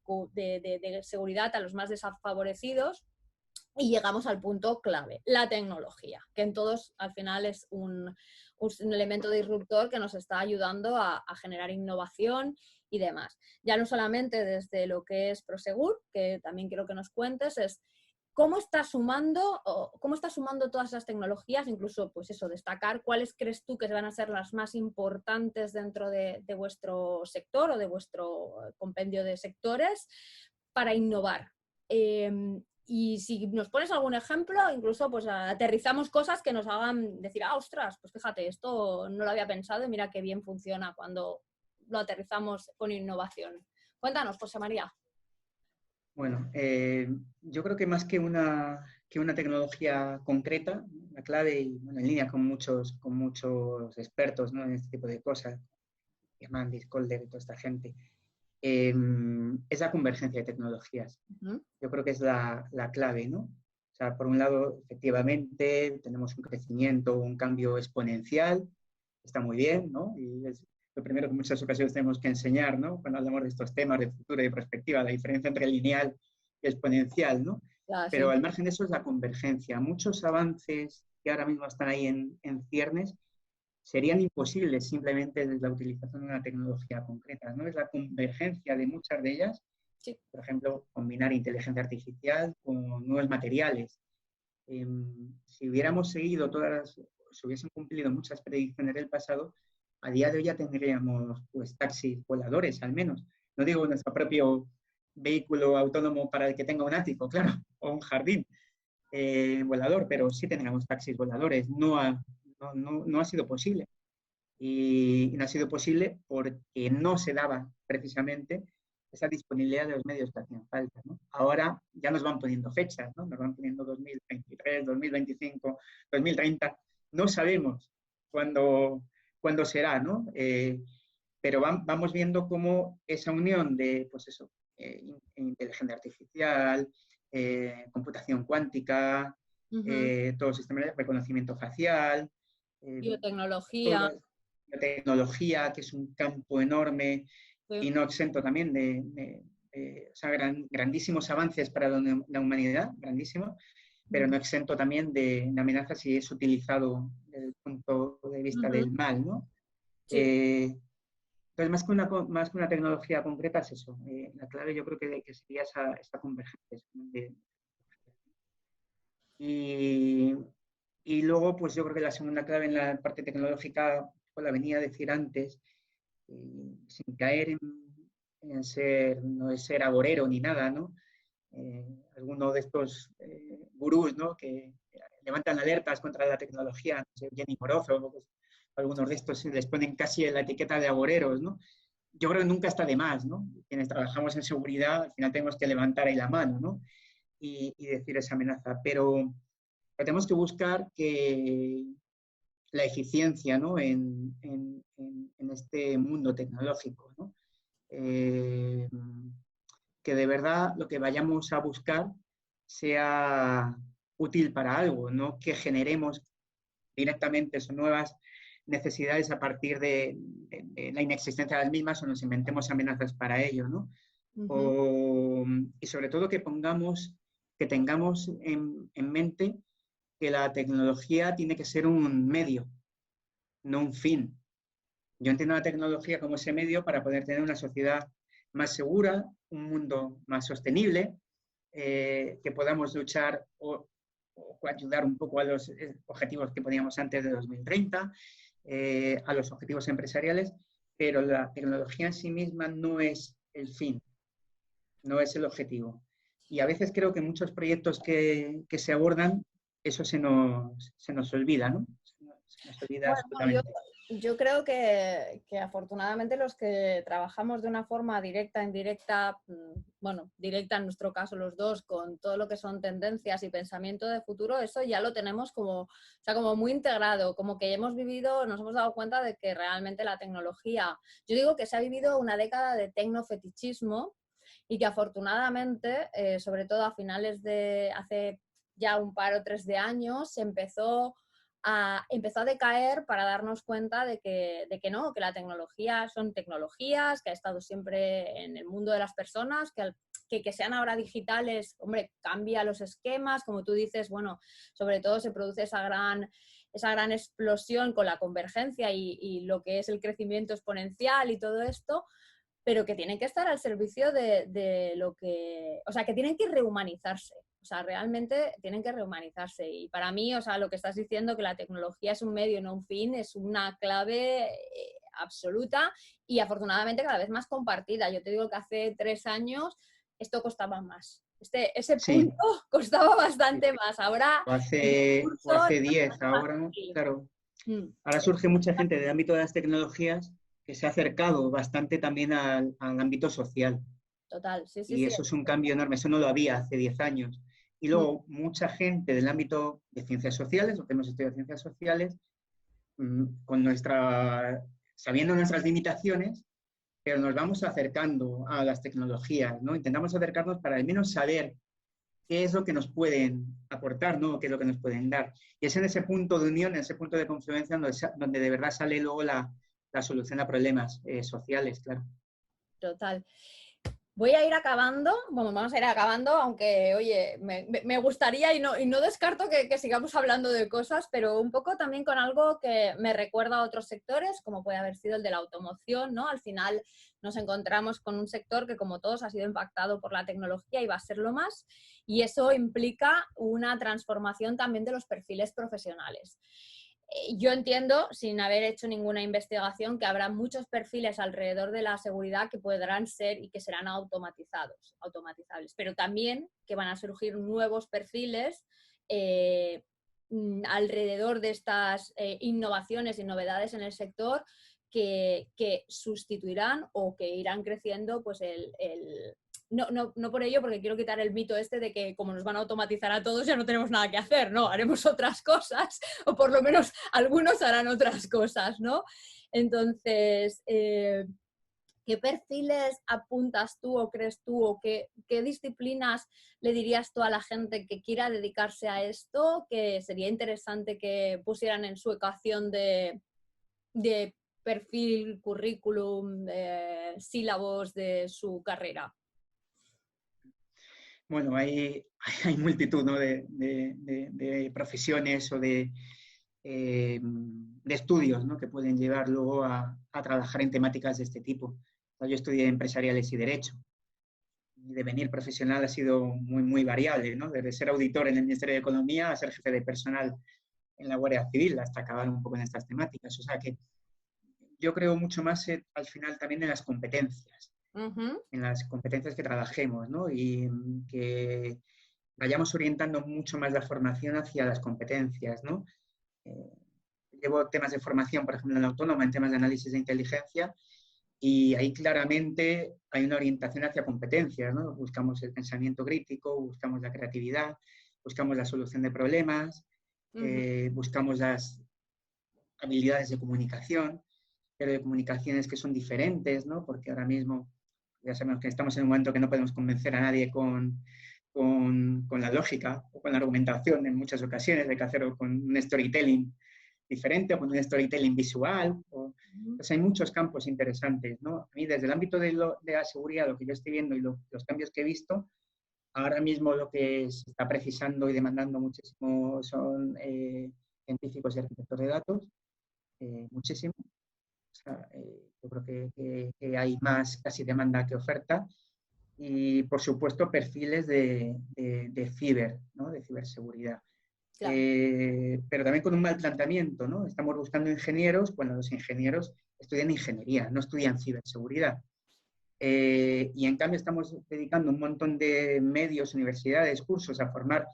seguridad a los más desfavorecidos. Y llegamos al punto clave, la tecnología, que en todos al final es un elemento disruptor que nos está ayudando a generar innovación y demás. Ya no solamente desde lo que es Prosegur, que también quiero que nos cuentes, es cómo está sumando todas esas tecnologías, incluso pues eso, destacar cuáles crees tú que van a ser las más importantes dentro de vuestro sector o de vuestro compendio de sectores para innovar. Y si nos pones algún ejemplo, incluso pues aterrizamos cosas que nos hagan decir, ostras, pues fíjate, esto no lo había pensado y mira qué bien funciona cuando lo aterrizamos con innovación. Cuéntanos, José María. Bueno, yo creo que más que una tecnología concreta, la clave, y bueno, en línea con muchos expertos, ¿no?, en este tipo de cosas, Diamandis, Colder y toda esta gente, es la convergencia de tecnologías. Yo creo que es la clave, ¿no? O sea, por un lado, efectivamente, tenemos un crecimiento, un cambio exponencial, está muy bien, ¿no? Y es lo primero que en muchas ocasiones tenemos que enseñar, ¿no? Cuando hablamos de estos temas de futuro y de perspectiva, la diferencia entre lineal y exponencial, ¿no? Ya, Pero sí. al margen de eso es la convergencia. Muchos avances que ahora mismo están ahí en ciernes serían imposibles simplemente desde la utilización de una tecnología concreta, ¿no? Es la convergencia de muchas de ellas, Sí. por ejemplo, combinar inteligencia artificial con nuevos materiales. Si hubiésemos seguido se hubiesen cumplido muchas predicciones del pasado, a día de hoy ya tendríamos pues taxis voladores al menos. No digo nuestro propio vehículo autónomo para el que tenga un ático, claro, o un jardín volador, pero sí tendríamos taxis voladores. No ha sido posible. Y no ha sido posible porque no se daba precisamente esa disponibilidad de los medios que hacían falta, ¿no? Ahora ya nos van poniendo fechas, ¿no? Nos van poniendo 2023, 2025, 2030. No sabemos cuándo será, ¿no? Pero vamos viendo cómo esa unión de, pues eso, inteligencia artificial, computación cuántica, todo el sistema de reconocimiento facial, biotecnología. toda la tecnología, que es un campo enorme y no exento también de o sea, grandísimos avances para la humanidad, grandísimimo, pero no exento también de amenazas si es utilizado desde el punto de vista del mal, ¿no? Sí. Entonces, más que una tecnología concreta es eso. La clave yo creo que sería esa convergencia. Y luego, pues yo creo que la segunda clave en la parte tecnológica, pues la venía a decir antes, sin caer en no es ser agorero ni nada, ¿no? Alguno de estos gurús, ¿no? Que levantan alertas contra la tecnología, no sé, Jenny Morozov, pues, algunos de estos les ponen casi la etiqueta de agoreros, ¿no? Yo creo que nunca está de más, ¿no? Quienes trabajamos en seguridad, al final tenemos que levantar ahí la mano, ¿no? Y decir esa amenaza, pero tenemos que buscar que la eficiencia, ¿no? en este mundo tecnológico, ¿no? Que de verdad lo que vayamos a buscar sea útil para algo, no que generemos directamente son nuevas necesidades a partir de la inexistencia de las mismas o nos inventemos amenazas para ello, ¿no? Y sobre todo que tengamos en mente que la tecnología tiene que ser un medio, no un fin. Yo entiendo la tecnología como ese medio para poder tener una sociedad más segura, un mundo más sostenible, que podamos luchar o ayudar un poco a los objetivos que poníamos antes de 2030, a los objetivos empresariales, pero la tecnología en sí misma no es el fin, no es el objetivo. Y a veces creo que en muchos proyectos que se abordan, eso se nos olvida, ¿no? Se nos olvida absolutamente. Yo creo que afortunadamente los que trabajamos de una forma directa, indirecta, bueno, directa en nuestro caso los dos, con todo lo que son tendencias y pensamiento de futuro, eso ya lo tenemos como muy integrado, como que hemos vivido, nos hemos dado cuenta de que realmente la tecnología, yo digo que se ha vivido una década de tecnofetichismo y que afortunadamente, sobre todo a finales de hace ya un par o tres de años, empezó a decaer para darnos cuenta de que no, que la tecnología son tecnologías, que ha estado siempre en el mundo de las personas, que sean ahora digitales, hombre, cambia los esquemas, como tú dices, bueno, sobre todo se produce esa gran explosión con la convergencia y lo que es el crecimiento exponencial y todo esto, pero que tienen que estar al servicio de lo que... O sea, que tienen que rehumanizarse. O sea, realmente tienen que rehumanizarse. Y para mí, o sea, lo que estás diciendo, que la tecnología es un medio, no un fin, es una clave absoluta y afortunadamente cada vez más compartida. Yo te digo que hace 3 años esto costaba más. Ese punto costaba bastante más. Ahora... O hace 10, ahora, claro. Ahora surge mucha gente del ámbito de las tecnologías que se ha acercado bastante también al ámbito social. Total, sí. Y eso es un cambio enorme, eso no lo había hace 10 años. Y luego mucha gente del ámbito de ciencias sociales, o que hemos estudiado ciencias sociales, sabiendo nuestras limitaciones, pero nos vamos acercando a las tecnologías, ¿no? Intentamos acercarnos para al menos saber qué es lo que nos pueden aportar, ¿no? Qué es lo que nos pueden dar. Y es en ese punto de unión, en ese punto de confluencia, donde de verdad sale luego la solución a problemas sociales, claro. Total. Voy a ir acabando, bueno, vamos a ir acabando, aunque, oye, me gustaría y no descarto que sigamos hablando de cosas, pero un poco también con algo que me recuerda a otros sectores, como puede haber sido el de la automoción, ¿no? Al final nos encontramos con un sector que, como todos, ha sido impactado por la tecnología y va a serlo más, y eso implica una transformación también de los perfiles profesionales. Yo entiendo, sin haber hecho ninguna investigación, que habrá muchos perfiles alrededor de la seguridad que podrán ser y que serán automatizables, pero también que van a surgir nuevos perfiles alrededor de estas innovaciones y novedades en el sector que sustituirán o que irán creciendo pues no por ello, porque quiero quitar el mito este de que como nos van a automatizar a todos ya no tenemos nada que hacer, no, haremos otras cosas o por lo menos algunos harán otras cosas, ¿no? Entonces, ¿qué perfiles apuntas tú o crees tú o qué disciplinas le dirías tú a la gente que quiera dedicarse a esto, que sería interesante que pusieran en su ecuación de perfil, currículum, sílabos de su carrera? Bueno, hay multitud, ¿no? de profesiones o de estudios, ¿no? Que pueden llevar luego a trabajar en temáticas de este tipo. O sea, yo estudié empresariales y derecho. Mi devenir profesional ha sido muy variable, ¿no? Desde ser auditor en el Ministerio de Economía a ser jefe de personal en la Guardia Civil, hasta acabar un poco en estas temáticas. O sea que yo creo mucho más al final también en las competencias. En las competencias que trabajemos, ¿no? Y que vayamos orientando mucho más la formación hacia las competencias, ¿no? Llevo temas de formación, por ejemplo, en la autónoma, en temas de análisis de inteligencia, y ahí claramente hay una orientación hacia competencias, ¿no? Buscamos el pensamiento crítico, buscamos la creatividad, buscamos la solución de problemas, buscamos las habilidades de comunicación, pero de comunicaciones que son diferentes, ¿no? Porque ahora mismo ya sabemos que estamos en un momento que no podemos convencer a nadie con la lógica o con la argumentación en muchas ocasiones, hay que hacerlo con un storytelling diferente o con un storytelling visual. Pues hay muchos campos interesantes, ¿no? A mí desde el ámbito de la seguridad, lo que yo estoy viendo y los cambios que he visto, ahora mismo lo que se está precisando y demandando muchísimo son científicos y arquitectos de datos, muchísimo. O sea, yo creo que hay más casi demanda que oferta. Y, por supuesto, perfiles de ciber, ¿no? De ciberseguridad. Claro. Pero también con un mal planteamiento, ¿no? Estamos buscando ingenieros cuando los ingenieros estudian ingeniería, no estudian ciberseguridad. Y en cambio estamos dedicando un montón de medios, universidades, cursos a formar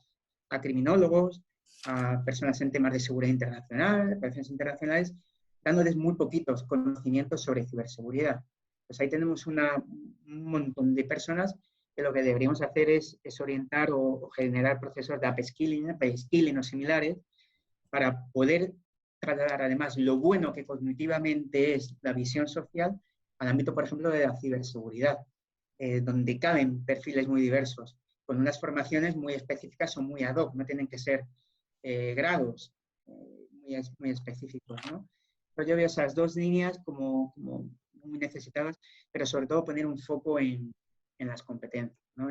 a criminólogos, a personas en temas de seguridad internacional, relaciones internacionales, dándoles muy poquitos conocimientos sobre ciberseguridad. Pues ahí tenemos un montón de personas que lo que deberíamos hacer es orientar o generar procesos de upskilling o similares para poder trasladar además lo bueno que cognitivamente es la visión social al ámbito, por ejemplo, de la ciberseguridad, donde caben perfiles muy diversos, con unas formaciones muy específicas o muy ad hoc, no tienen que ser grados muy específicos, ¿no? Pero yo veo esas dos líneas como muy necesitadas, pero sobre todo poner un foco en las competencias, ¿no?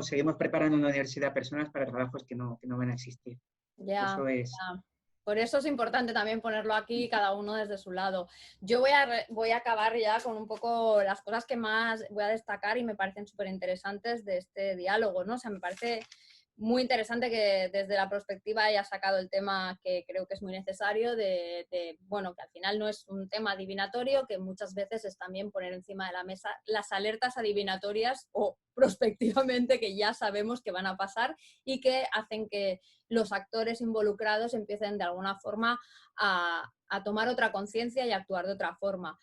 Seguimos preparando en la universidad personas para trabajos que no van a existir. Ya, Eso es. ya. Por eso es importante también ponerlo aquí, cada uno desde su lado. Yo voy a acabar ya con un poco las cosas que más voy a destacar y me parecen súper interesantes de este diálogo, ¿no? O sea, me parece muy interesante que desde la perspectiva haya sacado el tema que creo que es muy necesario bueno, que al final no es un tema adivinatorio, que muchas veces es también poner encima de la mesa las alertas adivinatorias o prospectivamente que ya sabemos que van a pasar y que hacen que los actores involucrados empiecen de alguna forma a tomar otra conciencia y a actuar de otra forma.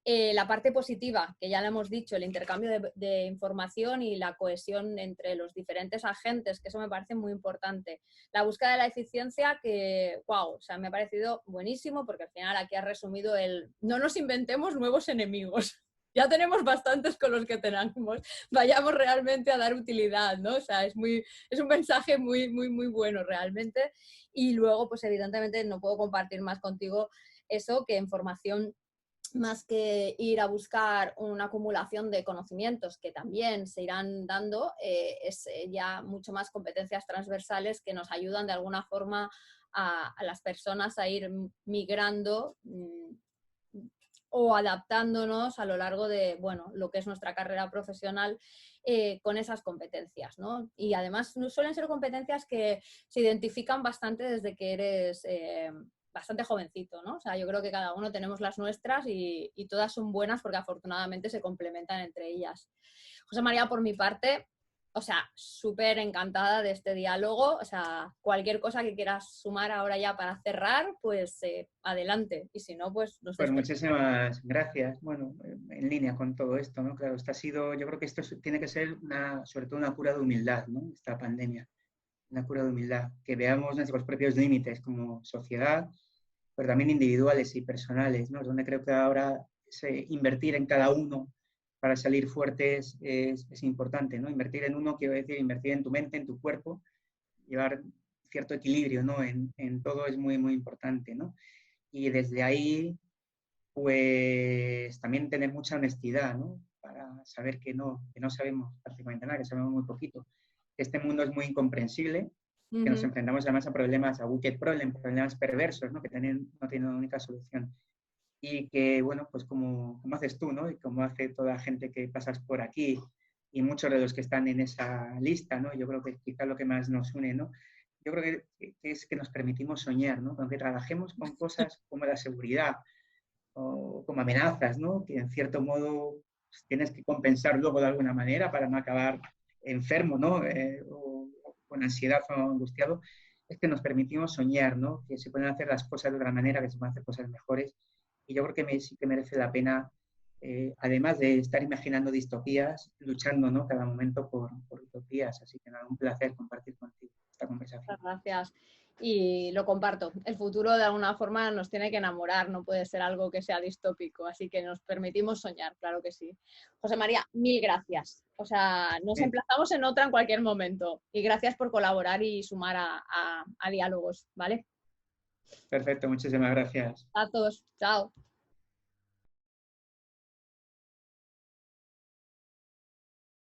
La parte positiva, que ya le hemos dicho, el intercambio de información y la cohesión entre los diferentes agentes, que eso me parece muy importante. La búsqueda de la eficiencia, que, wow, o sea, me ha parecido buenísimo, porque al final aquí ha resumido no nos inventemos nuevos enemigos. Ya tenemos bastantes con los que tenemos, vayamos realmente a dar utilidad, ¿no? O sea, es un mensaje muy bueno realmente. Y luego, pues evidentemente no puedo compartir más contigo eso, que en formación, más que ir a buscar una acumulación de conocimientos que también se irán dando, es ya mucho más competencias transversales que nos ayudan de alguna forma a las personas a ir migrando o adaptándonos a lo largo de, bueno, lo que es nuestra carrera profesional con esas competencias, ¿no? Y además suelen ser competencias que se identifican bastante desde que eres bastante jovencito, ¿no? O sea, yo creo que cada uno tenemos las nuestras y todas son buenas porque afortunadamente se complementan entre ellas. José María, por mi parte, o sea, súper encantada de este diálogo. O sea, cualquier cosa que quieras sumar ahora ya para cerrar, pues adelante. Y si no, pues nos Pues despedimos. muchísimas gracias. Bueno, en línea con todo esto, ¿no? Claro, yo creo que esto tiene que ser sobre todo una cura de humildad, ¿no? Esta pandemia, una cura de humildad, que veamos nuestros propios límites como sociedad, pero también individuales y personales, ¿no? Es donde creo que ahora invertir en cada uno para salir fuertes es importante, ¿no? Invertir en uno, quiero decir, invertir en tu mente, en tu cuerpo, llevar cierto equilibrio, ¿no? En todo es muy, muy importante, ¿no? Y desde ahí, pues también tener mucha honestidad, ¿no? Para saber que no sabemos prácticamente nada, que sabemos muy poquito. Este mundo es muy incomprensible, que nos enfrentamos además a problemas, a wicked problems, problemas perversos, ¿no? Que no tienen una única solución. Y que, bueno, pues como haces tú, ¿no? Y como hace toda la gente que pasas por aquí y muchos de los que están en esa lista, ¿no? Yo creo que quizá lo que más nos une, ¿no? Yo creo que es que nos permitimos soñar, ¿no? Aunque trabajemos con cosas como la seguridad o como amenazas, ¿no? Que en cierto modo pues, tienes que compensar luego de alguna manera para no acabar enfermo, ¿no? O con ansiedad o angustiado, es que nos permitimos soñar, ¿no? Que se pueden hacer las cosas de otra manera, que se pueden hacer cosas mejores. Y yo creo que sí que merece la pena, además de estar imaginando distopías, luchando, ¿no? Cada momento por utopías. Así que nada, un placer compartir contigo esta conversación. Muchas gracias. Y lo comparto. El futuro de alguna forma nos tiene que enamorar, no puede ser algo que sea distópico, así que nos permitimos soñar, claro que sí. José María, mil gracias. O sea, nos Bien, emplazamos en otra en cualquier momento. Y gracias por colaborar y sumar a diálogos, ¿vale? perfecto, muchísimas gracias. A todos. Chao.